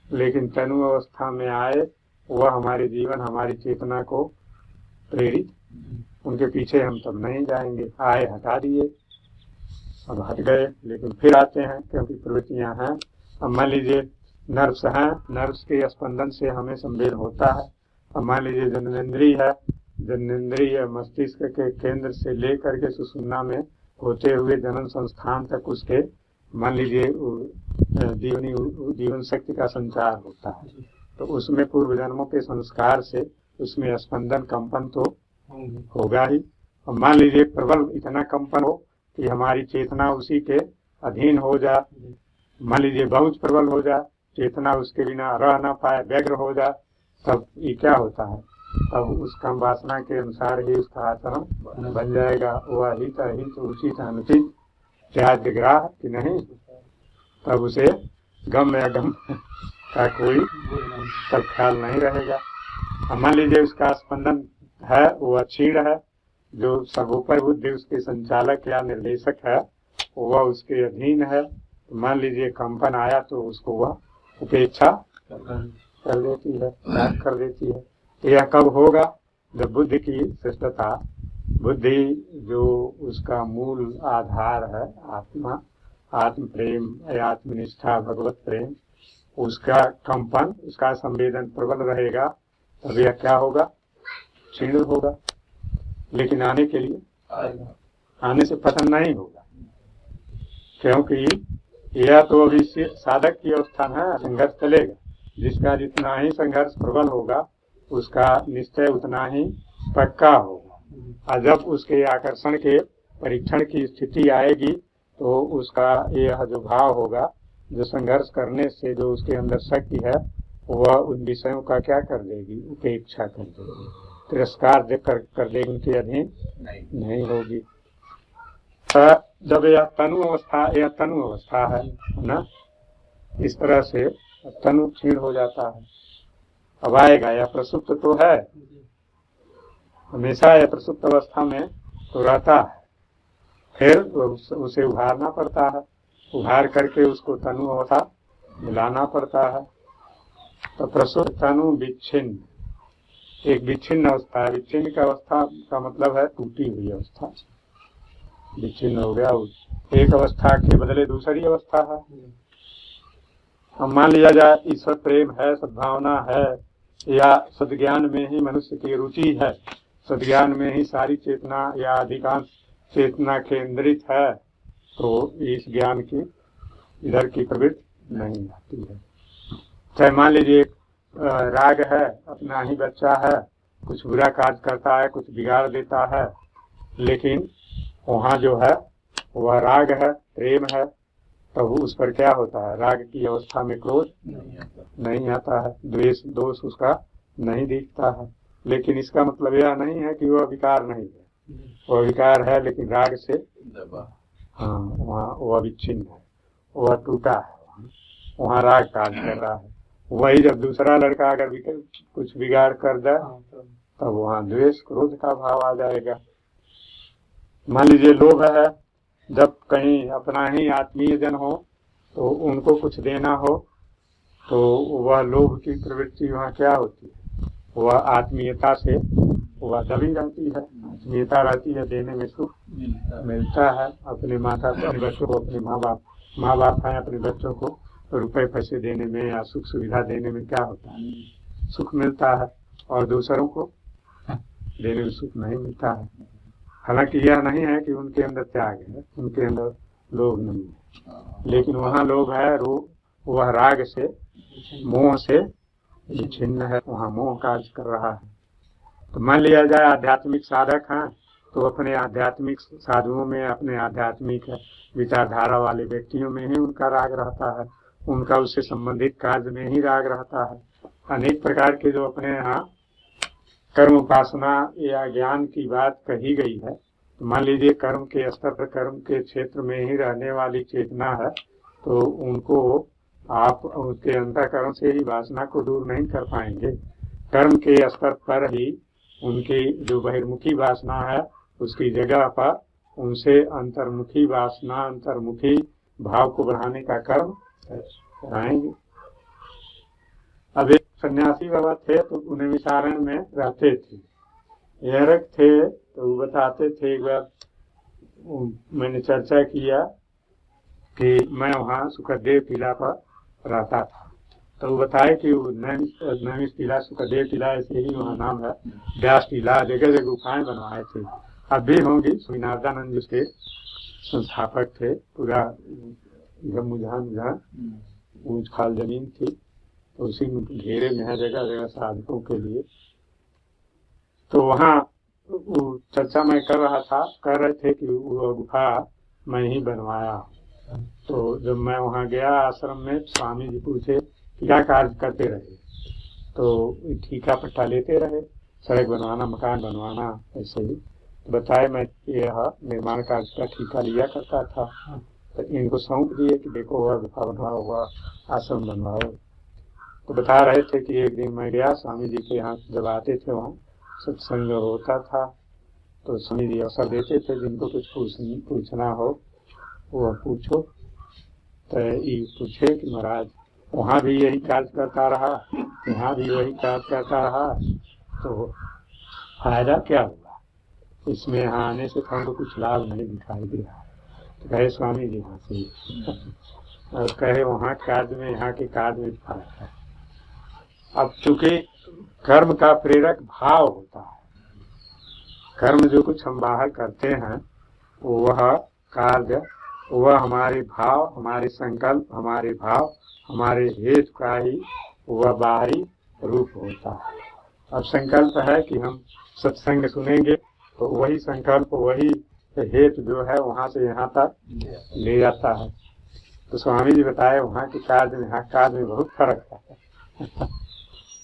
लेकिन तनु अवस्था में आए वह हमारे जीवन, हमारी चेतना को प्रेरित, उनके पीछे हम तब नहीं जाएंगे। आए, हटा दिए, अब हट गए, लेकिन फिर आते हैं क्योंकि प्रवृत्तियां हैं। अब मान लीजिए नर्व्स हैं, नर्व्स के स्पंदन से हमें संवेद होता है। अब मान लीजिए जननेंद्रिय है, जननेंद्रिय मस्तिष्क के केंद्र से लेकर के सुषुम्ना में होते हुए जनन संस्थान तक उसके मान लीजिए जीवन शक्ति का संचार होता है। तो उसमें पूर्व जन्मों के संस्कार से उसमें स्पंदन, कंपन तो होगा ही। अब मान लीजिए प्रबल इतना कंपन हो कि हमारी चेतना उसी के अधीन हो जाए, मान लीजिए बहुत प्रबल हो जाए, चेतना उसके बिना रह ना पाए, व्यग्र हो जाए, तब ये क्या होता है? तब उस काम वासना के अनुसार ही उसका आचरण बन जाएगा। वह हित अहित, उचित अनुचित, त्याज्य ग्राह कि नहीं, तब उसे गम या गम का कोई तब ख्याल नहीं रहेगा। मान लीजिए उसका स्पंदन है, वह क्षीण है, जो सर्वोपरि बुद्धि उसके संचालक या निर्देशक है वह उसके अधीन है। मान लीजिए कंपन आया तो उसको वह उपेक्षा कर देती है, त्याग कर देती है। यह कब होगा? जब बुद्धि की श्रेष्ठता, बुद्धि जो उसका मूल आधार है, आत्मा, आत्म प्रेम, आत्मनिष्ठा, भगवत प्रेम, उसका कंपन, उसका संवेदन प्रबल रहेगा, तब यह क्या होगा? क्षीण होगा। लेकिन आने के लिए, आने से पतन नहीं होगा, क्योंकि यह तो अभी साधक की अवस्था है, संघर्ष चलेगा। जिसका जितना ही संघर्ष प्रबल होगा उसका निश्चय उतना ही पक्का होगा। और जब उसके आकर्षण के परीक्षण की स्थिति आएगी तो उसका यह जो भाव होगा, जो संघर्ष करने से जो उसके अंदर शक्ति है, वह उन विषयों का क्या कर देगी? उपेक्षा कर देगी, तिरस्कार कर देगी, उनके अधीन नहीं होगी। जब यह तनु अवस्था है ना, इस तरह से तनु क्षीण हो जाता है। अब आएगा, यह प्रसुप्त तो है, हमेशा यह प्रसुप्त अवस्था में तो रहता है, फिर उसे उभारना पड़ता है, उभार करके उसको तनु अवस्था मिलाना पड़ता है। तो प्रसुप्त तनु विच्छिन्न, एक विच्छिन्न अवस्था है। विच्छिन्न का अवस्था का मतलब है टूटी हुई अवस्था, विच्छिन्न हो गया, एक अवस्था के बदले दूसरी अवस्था है। अब मान लिया जाए ईश्वर प्रेम है, सद्भावना है, या सद्ज्ञान में ही मनुष्य की रुचि है, सद्ज्ञान में ही सारी चेतना या अधिकांश चेतना केंद्रित है, तो इस ज्ञान की इधर की प्रवृत्ति नहीं आती है। चाहे मान लीजिए राग है, अपना ही बच्चा है, कुछ बुरा कार्य करता है, कुछ बिगाड़ देता है, लेकिन वहाँ जो है वह राग है, प्रेम है, तब उस पर क्या होता है? राग की अवस्था में क्रोध नहीं आता है, द्वेष दोष उसका नहीं दिखता है। लेकिन इसका मतलब यह नहीं है कि वह विकार नहीं है, वह विकार है, लेकिन राग से हाँ वहाँ वह विच्छिन्न है, वह टूटा है, वहाँ राग कार्य कर रहा है। वही जब दूसरा लड़का अगर कुछ बिगाड़ कर दे तब वहाँ द्वेष क्रोध का भाव आ जाएगा। मान लीजिए लोभ है, जब कहीं अपना ही आत्मीय जन हो तो उनको कुछ देना हो तो वह लोभ की प्रवृत्ति वहाँ क्या होती है? वह आत्मीयता से वह दबी रहती है, आत्मीयता रहती है, देने में सुख मिलता है। अपने अपने बच्चों को, अपने माँ बाप हैं, अपने बच्चों को रुपए पैसे देने में या सुख सुविधा देने में क्या होता है? सुख मिलता है। और दूसरों को देने में सुख नहीं मिलता है। हालांकि यह नहीं है कि उनके अंदर त्याग है, उनके अंदर लोभ नहीं है, लेकिन वहाँ लोभ है, वह राग से, मोह से विच्छिन्न है, वहाँ मोह कार्य कर रहा है। तो मान लिया जाए आध्यात्मिक साधक हैं, तो अपने आध्यात्मिक साधुओं में, अपने आध्यात्मिक विचारधारा वाले व्यक्तियों में ही उनका राग रहता है, उनका उससे संबंधित कार्य में ही राग रहता है। अनेक प्रकार के जो अपने यहाँ कर्म उपासना या ज्ञान की बात कही गई है, तो मान लीजिए कर्म के स्तर पर, कर्म के क्षेत्र में ही रहने वाली चेतना है, तो उनको आप उसके अंतःकरण से ही वासना को दूर नहीं कर पाएंगे। कर्म के स्तर पर ही उनकी जो बहिर्मुखी वासना है, उसकी जगह पर उनसे अंतर्मुखी वासना, अंतर्मुखी भाव को बढ़ाने का कर्म कराएंगे। अब एक सन्यासी बाबा थे, तो उन्हें विचारण में रहते थे, यरक थे, तो वो बताते थे, एक बार मैंने चर्चा किया कि मैं वहाँ सुखदेव टीला पर रहता था, तो वो बताए कि नैमिष टीला, सुखदेव टीला ऐसे ही वहाँ नाम है, व्यास टीला, जगह जगह गुफाएं बनवाए थे, अब भी होंगी। स्वामीनाथानंद उसके संस्थापक थे। पूरा मुझान ऊंच खाल जमीन थी, तो उसी में घेरे में है जगह जगह साधकों के लिए। तो वहाँ चर्चा मैं कर रहा था, कह रहे थे कि वो गुफा मैं ही बनवाया। तो जब मैं वहाँ गया आश्रम में, स्वामी जी पूछे क्या कार्य करते रहे, तो ठीका पट्टा लेते रहे, सड़क बनवाना, मकान बनवाना, ऐसे ही बताए। मैं यह निर्माण कार्य का ठीका लिया करता था, तो इनको सौंप दिए कि देखो वह गुफा बनवाओ, वह आश्रम बनवाओ। तो बता रहे थे कि एक दिन मैं गया स्वामी जी के यहाँ, जब आते थे वहाँ सत्संग होता था, तो स्वामी जी अवसर देते थे, जिनको कुछ पूछना हो वो पूछो। तो ये पूछे कि महाराज वहाँ भी यही कार्य करता रहा, यहाँ भी वही कार्य करता रहा, तो फायदा क्या हुआ? इसमें यहाँ आने से तो हमको कुछ लाभ नहीं दिखाई दे रहा। तो कहे स्वामी जी यहाँ से और कहे वहाँ कार्य में, यहाँ के कार्य में फर्क है। अब चूंकि कर्म का प्रेरक भाव होता है, कर्म जो कुछ हम बाहर करते हैं, वह कार्य, वह हमारे भाव, हमारे संकल्प, हमारे भाव, हमारे हेतु का ही वह बाहरी रूप होता है। अब संकल्प है कि हम सत्संग सुनेंगे, तो वही संकल्प, वही हेतु जो है वहाँ से यहाँ तक ले जाता है। तो स्वामी जी बताए वहाँ के कार्य में, यहाँ कार्य में बहुत फर्क है।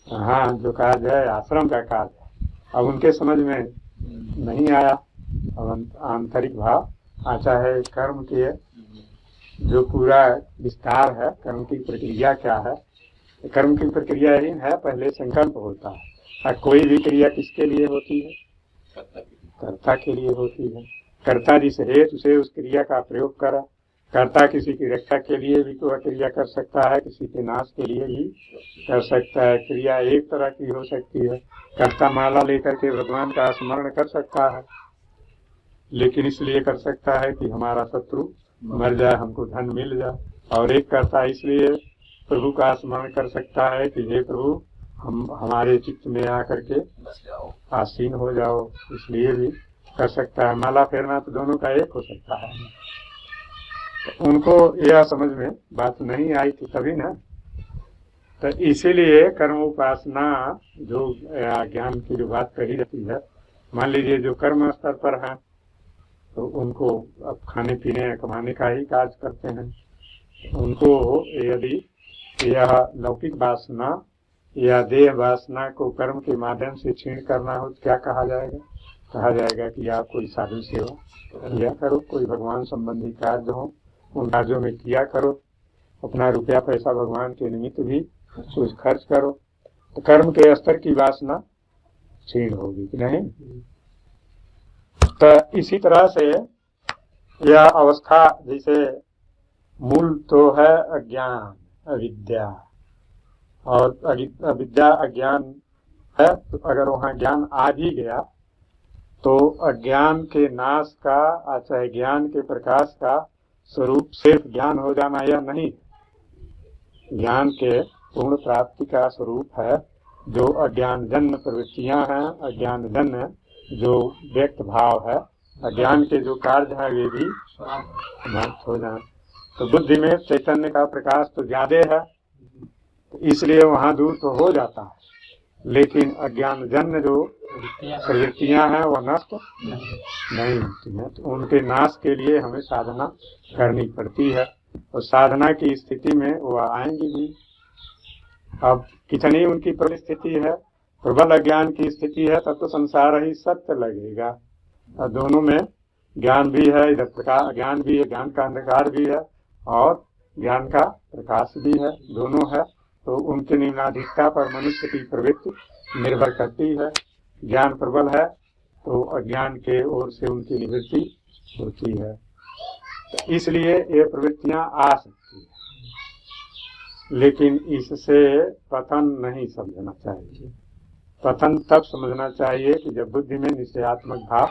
हाँ, जो कार्य है आश्रम का कार्य है, अब उनके समझ में नहीं आया। अब आंतरिक भाव आता है, कर्म के जो पूरा विस्तार है, कर्म की प्रक्रिया क्या है। कर्म की प्रक्रिया ही है, पहले संकल्प होता है, और कोई भी क्रिया किसके लिए होती है? कर्ता के लिए होती है। कर्ता जिस हेतु से उस क्रिया का प्रयोग करा, कर्ता किसी की रक्षा के लिए भी वह क्रिया कर सकता है, किसी के नाश के लिए भी कर सकता है। क्रिया एक तरह की हो सकती है, कर्ता माला लेकर के भगवान का स्मरण कर सकता है, लेकिन इसलिए कर सकता है कि हमारा शत्रु मर जाए, हमको धन मिल जाए। और एक कर्ता इसलिए प्रभु का स्मरण कर सकता है कि हे प्रभु, हम हमारे चित्त में आकर के आसीन हो जाओ, इसलिए भी कर सकता है। माला फेरना तो दोनों का एक हो सकता है। उनको यह समझ में बात नहीं आई थी तभी ना, तो इसीलिए कर्म उपासना जो ज्ञान की जो बात कही जाती है, मान लीजिए जो कर्म स्तर पर है, तो उनको अब खाने पीने कमाने का ही कार्य करते हैं। उनको यदि यह लौकिक वासना या देह वासना को कर्म के माध्यम से क्षीण करना हो, तो क्या कहा जाएगा? कहा जाएगा कि आप कोई साधु सेवा किया करो, कोई भगवान संबंधी कार्य हो, उन कार्यों में किया करो, अपना रुपया पैसा भगवान के निमित्त भी कुछ खर्च करो, तो कर्म के स्तर की वासना क्षीण होगी कि नहीं। तो इसी तरह से यह अवस्था, जैसे मूल तो है अज्ञान, अविद्या, और अविद्या अज्ञान है, तो अगर वहाँ ज्ञान आ भी गया तो अज्ञान के नाश का, चाहे ज्ञान के प्रकाश का स्वरूप सिर्फ ज्ञान हो जाना यह नहीं। ज्ञान के पूर्ण प्राप्ति का स्वरूप है जो अज्ञान जन्य प्रवृत्तियां हैं, अज्ञान जन्य जो व्यक्त भाव है, अज्ञान के जो कार्य है वे भी समाप्त हो जाए। तो बुद्धि में चैतन्य का प्रकाश तो ज्यादा है, तो इसलिए वहां दूर तो हो जाता है, लेकिन अज्ञान जन्य जो प्रवृत्तियां हैं वह नष्ट नहीं होती हैं। तो उनके नाश के लिए हमें साधना करनी पड़ती है, और साधना की स्थिति में वह आएंगी भी। अब कितनी उनकी परिस्थिति है, प्रबल अज्ञान की स्थिति है, तब तो संसार ही सत्य लगेगा। और दोनों में ज्ञान भी है, इधर प्रकाश ज्ञान भी है, ज्ञान का अंधकार भी है और ज्ञान का प्रकाश भी है, दोनों है। तो उनकी निम्नाधिकता पर मनुष्य की प्रवृत्ति निर्भर करती है। ज्ञान प्रबल है तो अज्ञान के ओर से उनकी निवृत्ति होती है। तो इसलिए ये प्रवृत्तियां आ सकती है, लेकिन इससे पतन नहीं समझना चाहिए। पतन तब समझना चाहिए कि जब बुद्धि में निश्चयात्मक भाव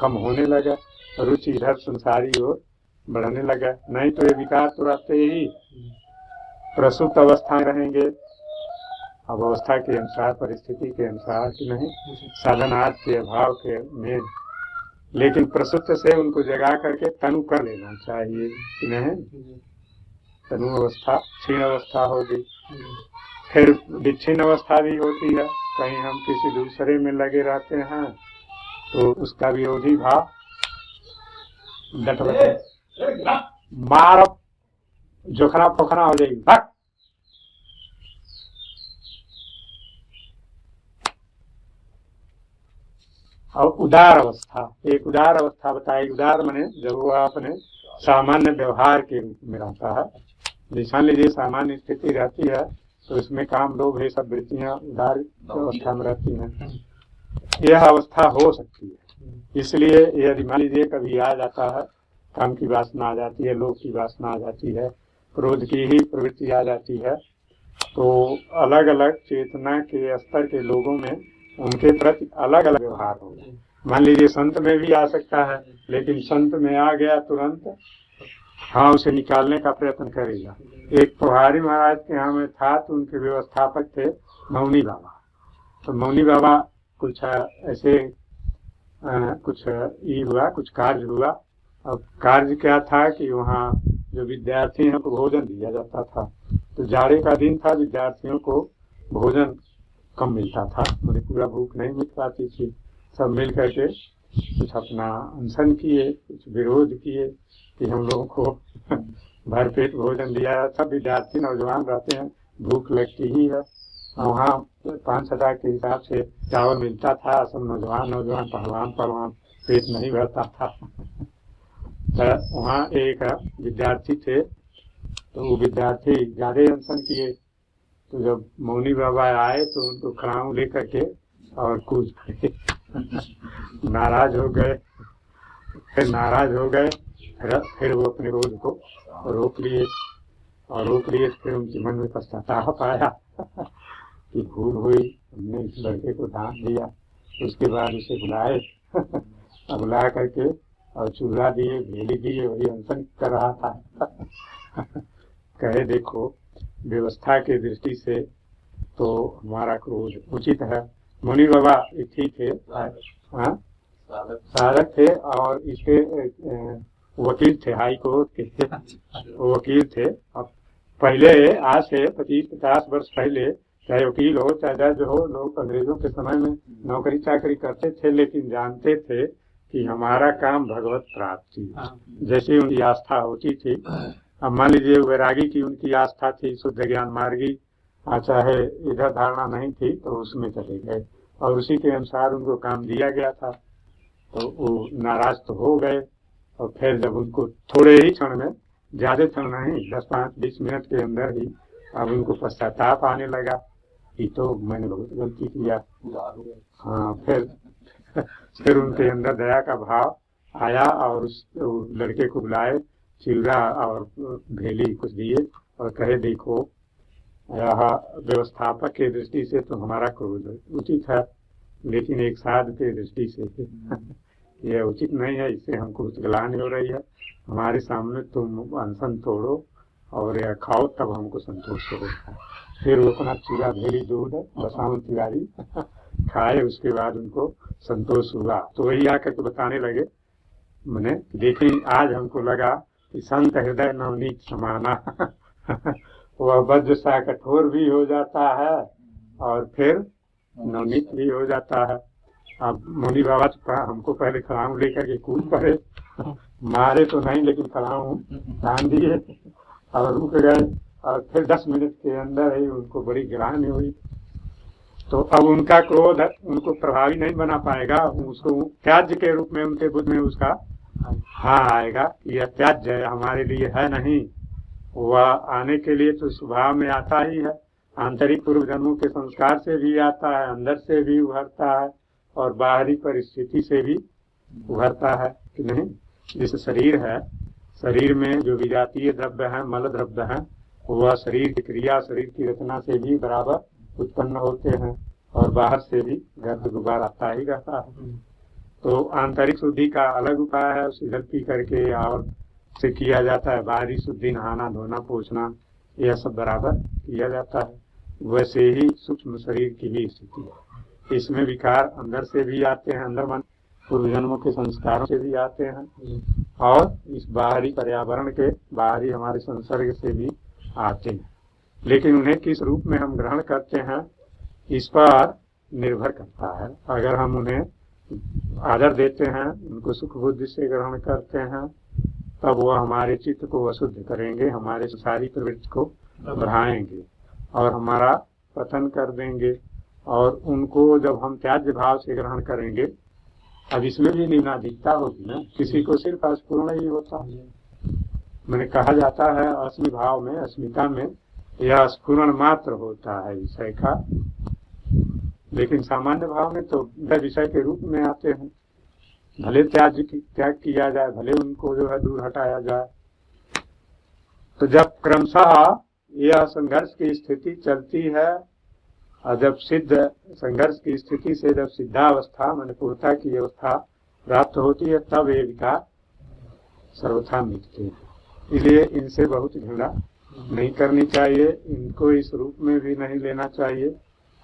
कम होने लगा, रुचि इधर संसारी ओर बढ़ने लगा। नहीं तो ये विकार तो रहते ही, प्रसुप्त अवस्था में रहेंगे, अब अवस्था के अनुसार, परिस्थिति के अनुसार कि नहीं, साधनार्थ के अभाव के में, लेकिन प्रसुप्त से उनको जगा करके तनु कर लेना चाहिए कि नहीं। तनु अवस्था क्षीण अवस्था होगी, फिर विच्छिन्न अवस्था भी होती है। कहीं हम किसी दूसरे में लगे रहते हैं तो उसका विरोधी भाव डट मार जोखना पोखना हो जाएगी। और उदार अवस्था, एक उदार अवस्था बताई। उदार माने जब वो अपने सामान्य व्यवहार के रूप में रहता है। जैसा लीजिए सामान्य स्थिति रहती है तो इसमें काम लोभ ये सब वृत्तियां उदार अवस्था में रहती हैं। यह अवस्था हो सकती है। इसलिए यदि मान लीजिए कभी आ जाता है, काम की वासना आ जाती है, लोभ की वासना आ जाती है, क्रोध की ही प्रवृत्ति आ जाती है, तो अलग अलग चेतना के स्तर के लोगों में उनके प्रति अलग अलग व्यवहार होगा। मान लीजिए संत में भी आ सकता है, लेकिन संत में आ गया तुरंत उसे निकालने का प्रयत्न करेगा। एक पोहारी महाराज के यहाँ में था, तो उनके व्यवस्थापक थे मौनी बाबा। तो मौनी बाबा कुछ ऐसे कुछ कुछ कार्य हुआ। अब कार्य क्या था कि वहाँ जो विद्यार्थी हैं को भोजन दिया जाता था। तो जाड़े का दिन था, विद्यार्थियों को भोजन कम मिलता था, मुझे पूरा भूख नहीं मिल पाती थी। सब मिल करके कुछ अपना अनशन किए, कुछ विरोध किए कि हम लोगों को भरपेट भोजन दिया। सब विद्यार्थी नौजवान रहते हैं, भूख लगती ही है। वहाँ 5,000 के हिसाब से चावल मिलता था। सब नौजवान पहलवान पेट नहीं भरता था। तो वहाँ एक विद्यार्थी थे, तो वो विद्यार्थी ज्यादा अनशन किए। तो जब मौनी बाबा आए तो उनको खड़ाऊ लेकर के और कूद पड़े। नाराज हो गए। फिर वो अपने क्रोध को रोक लिए फिर उनके मन में पश्चाताप आया कि भूल हुई, हमने इस लड़के को डांट दिया। उसके बाद उसे बुलाए बुला करके और चूल्हा दिए, भेली दिए, वही अनशन कर रहा था। कहे देखो, व्यवस्था के दृष्टि से तो हमारा क्रोध उचित है। मुनि बाबा ठीक थे, साधक थे और इसके वकील थे, हाई कोर्ट के वकील थे। अब पहले आज से 25-50 वर्ष पहले चाहे वकील हो चाहे जज हो, लोग अंग्रेजों के समय में नौकरी चाकरी करते थे, लेकिन जानते थे कि हमारा काम भगवत प्राप्ति, जैसी उनकी आस्था होती थी। अब मान लीजिए वैरागी की उनकी आस्था थी, शुद्ध ज्ञान मार्गी, चाहे इधर धारणा नहीं थी तो उसमें चले गए और उसी के अनुसार उनको काम दिया गया था। तो वो नाराज तो हो गए। और फिर जब उनको थोड़े ही क्षण में, ज्यादा क्षण नहीं, 10-5-20 मिनट के अंदर ही अब उनको पश्चाताप आने लगा कि तो मैंने बहुत गलती किया। फिर उनके अंदर दया का भाव आया और उस लड़के को बुलाए, चिल्ला और भेली कुछ दिए और कहे देखो, यह व्यवस्थापक के दृष्टि से तो हमारा क्रोध उचित है, लेकिन एक साध के दृष्टि से यह उचित नहीं है। इससे हमको कुछ गलान हो रही है। हमारे सामने तुम अनशन तोड़ो और यह खाओ तब हमको संतोष होगा। फिर वो अपना चूरा भेली दूध बसावन तिवारी खाए, उसके बाद उनको संतोष हुआ। तो वही आकर के बताने लगे, मैंने देखी आज हमको लगा कि संत हृदय नवनीत समाना वह वज्र सा कठोर भी हो जाता है और फिर नवनीत भी हो जाता है। अब मुनि बाबा हमको पहले खड़ाऊ लेकर के कूद पड़े, मारे तो नहीं लेकिन खड़ाऊ बांध दिए और रुक गए, और फिर 10 मिनट के अंदर ही उनको बड़ी ग्लानि हुई। तो अब उनका क्रोध उनको प्रभावी नहीं बना पाएगा, उसको त्याज्य के रूप में उनके बुद्ध में उसका हाँ आएगा कि यह त्याज्य है, हमारे लिए है नहीं। वह आने के लिए तो स्वभाव में आता ही है, आंतरिक पूर्व जन्मों के संस्कार से भी आता है, अंदर से भी उभरता है और बाहरी परिस्थिति से भी उभरता है कि नहीं। जैसे शरीर है, शरीर में जो विजातीय द्रव्य है, मल द्रव्य है, वह शरीर की क्रिया, शरीर की रचना से भी बराबर उत्पन्न होते हैं और बाहर से भी गर्द गुबार आता ही रहता है। तो आंतरिक शुद्धि का अलग उपाय है, उसे जल पी करके और से किया जाता है। बाहरी शुद्धि नहाना धोना पोछना यह सब बराबर किया जाता है। वैसे ही सूक्ष्म शरीर की भी स्थिति है, इसमें विकार अंदर से भी आते हैं, अंदर मन पूर्व जन्मों के संस्कारों से भी आते हैं और इस बाहरी पर्यावरण के बाहरी हमारे संसर्ग से भी आते हैं। लेकिन उन्हें किस रूप में हम ग्रहण करते हैं इस पर निर्भर करता है। अगर हम उन्हें आदर देते हैं, उनको सुख बुद्धि से ग्रहण करते हैं, तब वह हमारे चित्त को अशुद्ध करेंगे, हमारे सारी प्रवृत्ति को बढ़ाएंगे और हमारा पतन कर देंगे। और उनको जब हम त्याज्य भाव से ग्रहण करेंगे, अब इसमें भी निम्नाधिकता होगी ना, किसी को सिर्फ अस्पूर्ण ही होता है। मैंने कहा जाता है अस्मि भाव में, अस्मिता में यह स्फुरण मात्र होता है विषय का, लेकिन सामान्य भाव में तो विषय के रूप में आते हैं। भले त्याग किया जाए, भले उनको जो है दूर हटाया जाए। तो जब क्रमशः यह संघर्ष की स्थिति चलती है और जब सिद्ध संघर्ष की स्थिति से जब सिद्धावस्था माने पूर्णता की अवस्था प्राप्त होती है, तब ये विकार सर्वथा मिटते हैं। इसलिए इनसे बहुत घृणा नहीं करनी चाहिए, इनको इस रूप में भी नहीं लेना चाहिए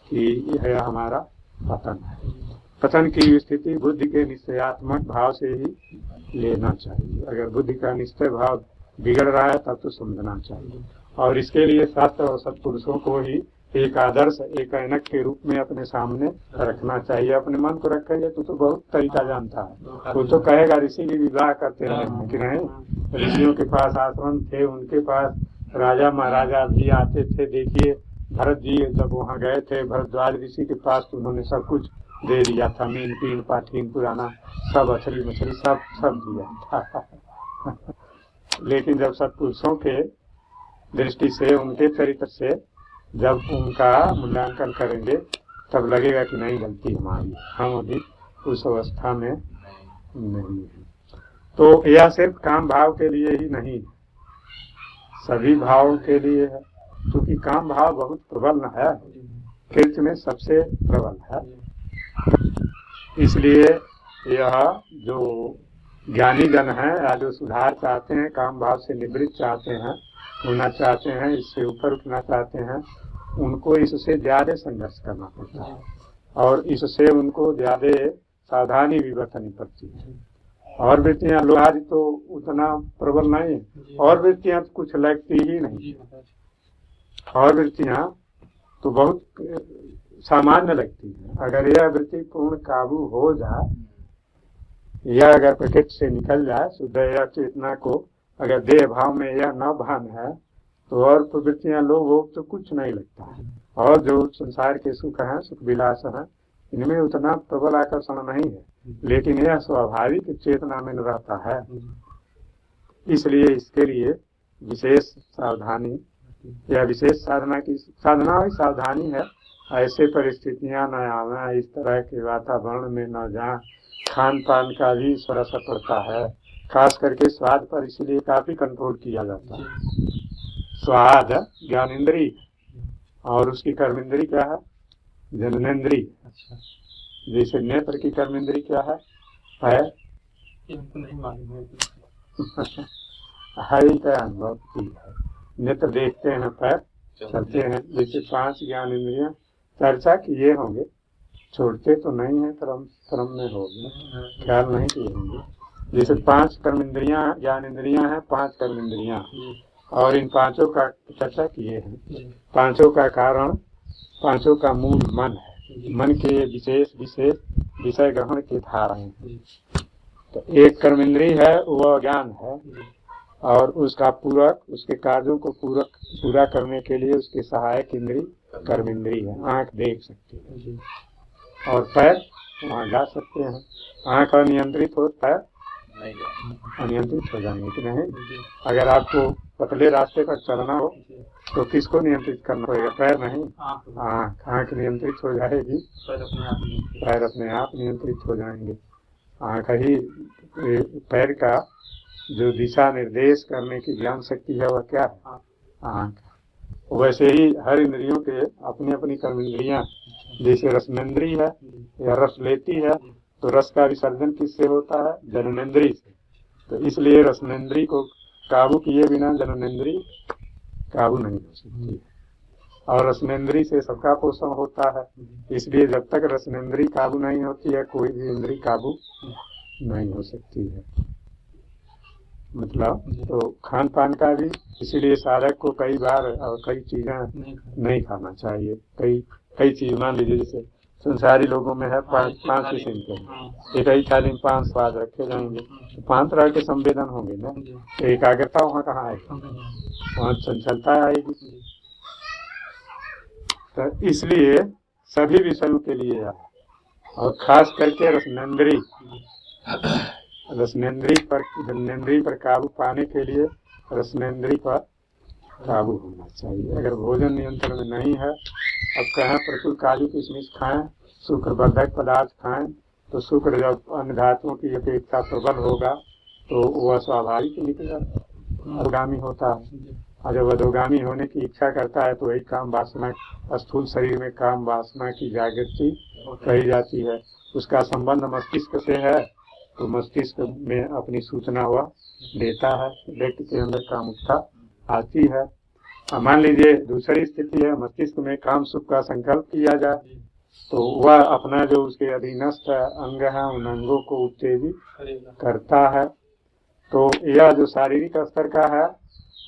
कि यह हमारा पतन है। पतन की स्थिति बुद्धि के निश्चयात्मक भाव से ही लेना चाहिए। अगर बुद्धि का निश्चय भाव बिगड़ रहा है तब तो समझना चाहिए, और इसके लिए शास्त्र और सत्पुरुषों को ही एक आदर्श, एक ऐनक के रूप में अपने सामने रखना चाहिए। अपने मन को रखेंगे तो बहुत तरीका जानता है, वो तो कहेगा ऋषि भी विवाह करते रहे कि नहीं। ऋषियों के पास आश्रम थे, उनके पास राजा महाराजा भी आते थे। देखिए भरत जी जब वहाँ गए थे भरद्वाज ऋषि के पास, तो उन्होंने सब कुछ दे दिया था, मीन पीन पाठीन पुराना सब, अछली मछली सब दिया था लेकिन जब सत्पुरुषों के दृष्टि से, उनके चरित्र से जब उनका मूल्यांकन करेंगे, तब लगेगा कि नहीं गलती हमारी, हम अभी उस अवस्था में नहीं है। तो यह सिर्फ काम भाव के लिए ही नहीं, सभी भावों के लिए है, क्योंकि काम भाव बहुत प्रबल है, कृत्य में सबसे प्रबल है। इसलिए यह जो ज्ञानी जन है या जो सुधार चाहते हैं, काम भाव से निवृत्त चाहते हैं, होना चाहते हैं, इससे ऊपर उठना चाहते हैं, उनको इससे ज्यादा संघर्ष करना पड़ता है और इससे उनको ज्यादा सावधानी भी बरतनी पड़ती है। और वृत्तियां लोहारी तो उतना प्रबल नहीं है, और वृत्तियां तो कुछ लगती ही नहीं, और वृत्तियां तो बहुत सामान्य लगती है। अगर यह वृत्ति पूर्ण काबू हो जाए, यह अगर प्रकृति से निकल जाए, शुद्ध यह चेतना को अगर देह भाव में यह न भान है, तो और प्रवृत्तियां लोभ हो तो कुछ नहीं लगता है। और जो संसार के सुख हैं, सुख विलास हैं, इनमें उतना प्रबल आकर्षण नहीं है, लेकिन यह स्वाभाविक चेतना में रहता है। इसलिए इसके लिए विशेष सावधानी या विशेष साधना की साधना ही सावधानी है। ऐसे परिस्थितियां न आवे, इस तरह के वातावरण में न जाए। खान पान का भी ईश्वर असर पड़ता है, खास करके स्वाद पर, इसलिए काफी कंट्रोल किया जाता है। स्वाद ज्ञानेन्द्रीय और उसकी कर्मेंद्री क्या है, जननेन्द्रीय। जैसे नेत्र की कर्मेंद्री क्या है नहीं मालूम है ही क्या अनुभव की है। नेत्र देखते हैं, पैर चलते हैं। जैसे 5 ज्ञान इंद्रियां चर्चा किए होंगे, छोड़ते तो नहीं है, क्रम में हो गए, ख्याल नहीं किए होंगे। जैसे 5 कर्म इंद्रियां ज्ञान इंद्रियां हैं, 5 कर्म इंद्रियां, और इन 5 का चर्चा किए हैं। 5 का कारण, 5 का मूल मन है, मन के विशेष विषय ग्रहण के धारा हैं। तो एक कर्म इंद्रिय है, वह ज्ञान है, और उसका पूरक, उसके कार्यों को पूरा करने के लिए उसके सहायक इंद्रिय कर्म इंद्रिय है। आंख देख सकती है और पैर वहाँ जा सकते हैं। आंख अनियंत्रित हो, पैर अनियंत्रित हो जाएंगे कि नहीं। अगर आपको पतले रास्ते पर चलना हो तो किसको नियंत्रित करना पड़ेगा? पैर नहीं, आंख नियंत्रित हो जाएगी, पैर अपने आप नियंत्रित हो जाएंगे। आंख ही पैर का जो दिशा निर्देश करने की ज्ञान शक्ति है वह क्या है? आंख। वैसे ही हर इंद्रियों के अपनी अपनी कर्म इंद्रियां, जैसे रसनेंद्रिय है, या रस लेती है, तो रस का विसर्जन किससे होता है? जननेंद्रिय से। तो इसलिए रसनेंद्रिय को काबू किए बिना जननेंद्रिय काबू नहीं हो सकती है, और रसनेंद्रिय से सबका पोषण होता है। इसलिए जब तक रसनेंद्रिय काबू नहीं होती है, कोई भी इंद्रिय काबू नहीं हो सकती है। मतलब तो खान पान का भी इसीलिए साधक को कई बार और कई चीजें नहीं खाना चाहिए। कई चीज, मान लीजिए जैसे संसारी लोगों में है 5 किस्म के, एक ही थाली में 5 स्वाद रखे जाएंगे, तो 5 तरह के संवेदन होंगे ना। तो एकाग्रता वहाँ कहाँ आएगी? वहाँ चंचलता आएगी। तो इसलिए सभी विषयों के लिए है, और खास करके रसनेंद्रिय पर काबू पाने के लिए रसनेंद्रिय पर काबू होना चाहिए। अगर भोजन नियंत्रण में नहीं है, अब कहें प्रचुर काजू किशमिश खाएं, शुक्रवर्धक पदार्थ खाएं, तो शुक्र जब अन्य धातुओं की अपेक्षा प्रबल होगा तो वह स्वाभाविक निकलेगा, अधोगामी होता है। और जब अधोगामी होने की इच्छा करता है तो वही काम वासना, स्थूल शरीर में काम वासना की जागृति कही जाती है। उसका संबंध मस्तिष्क से है, तो मस्तिष्क में अपनी सूचना हुआ देता है, व्यक्ति के अंदर कामुकता आती है। मान लीजिए दूसरी स्थिति है, मस्तिष्क में काम सुख का संकल्प किया जाए, तो वह अपना जो उसके अधीनस्थ अंग है उन अंगों को उत्तेजित करता है। तो यह जो शारीरिक स्तर का है,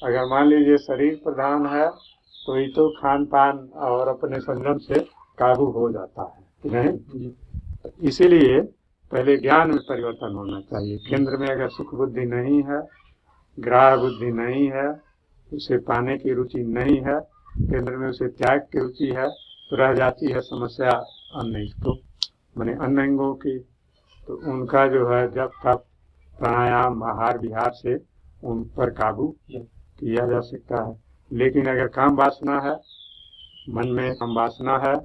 अगर मान लीजिए शरीर प्रधान है तो ये तो खान पान और अपने संयम से काबू हो जाता है, नहीं? इसीलिए पहले ज्ञान में परिवर्तन होना चाहिए। केंद्र में अगर सुख बुद्धि नहीं है, ग्राह बुद्धि नहीं है, उसे पाने की रुचि नहीं है, केंद्र में उसे त्याग की रुचि है, तो रह जाती है समस्या अन्य अंगों की। तो उनका जो है जब तक प्राणायाम आहार विहार से उन पर काबू किया जा सकता है। लेकिन अगर काम वासना है, मन में काम वासना है,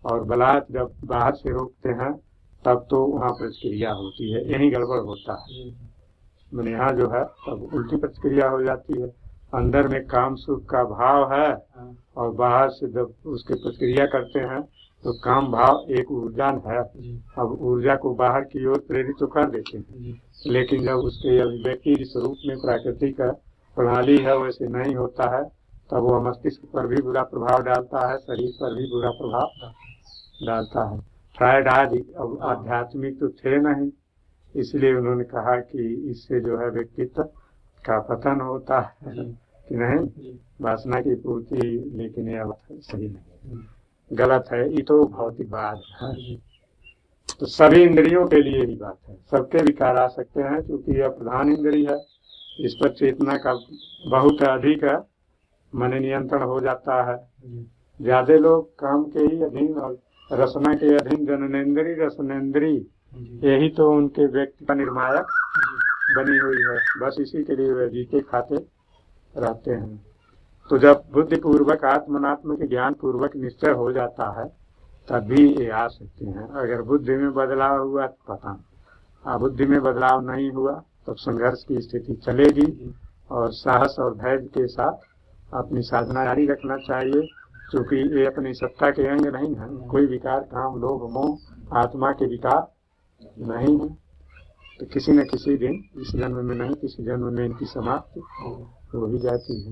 और बलात् जब बाहर से रोकते हैं तब तो वहाँ प्रतिक्रिया होती है, यही गड़बड़ होता है। यहाँ जो है तब उल्टी प्रतिक्रिया हो जाती है। अंदर में काम सुख का भाव है, और बाहर से जब उसके प्रतिक्रिया करते हैं तो काम भाव एक ऊर्जा है। अब ऊर्जा को बाहर की ओर प्रेरित तो कर देते हैं, लेकिन जब उसके अभिव्यक्ति स्वरूप में प्राकृतिक प्रणाली है वैसे नहीं होता है, तब वह मस्तिष्क पर भी बुरा प्रभाव डालता है, शरीर पर भी बुरा प्रभाव डालता है। फ्रायड आदि अब आध्यात्मिक तो थे नहीं, इसलिए उन्होंने कहा कि इससे जो है व्यक्तित्व का पतन होता है कि नहीं, वासना की पूर्ति। लेकिन यह सही नहीं, गलत है, ये तो भौतिकवाद है। तो सभी इंद्रियों के लिए ही बात है, सबके विकार आ सकते हैं, क्योंकि यह प्रधान इंद्रिय है, इस पर चेतना का बहुत अधिक मन नियंत्रण हो जाता है। ज्यादा लोग काम के ही अधीन और रसना के अधीन, जननेंद्रिय रसनेंद्रिय, यही तो उनके व्यक्ति का निर्मायक बनी हुई है। बस इसी के लिए वे जीते खाते रहते हैं। तो जब बुद्धि पूर्वक आत्मनात्म के ज्ञान पूर्वक निश्चय हो जाता है तभी ये आ सकते हैं। अगर बुद्धि में बदलाव हुआ तो पता, बुद्धि में बदलाव नहीं हुआ तब संघर्ष की स्थिति चलेगी, और साहस और धैर्य के साथ अपनी साधना जारी रखना चाहिए, क्योंकि ये अपनी सत्ता के अंग नहीं है। कोई विकार काम लोभ मोह आत्मा के विकार नहीं है। तो किसी न किसी दिन, इस जन्म में नहीं किसी जन्म में इनकी समाप्ति हो ही जाती है।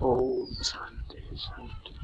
ओम शांति शांति।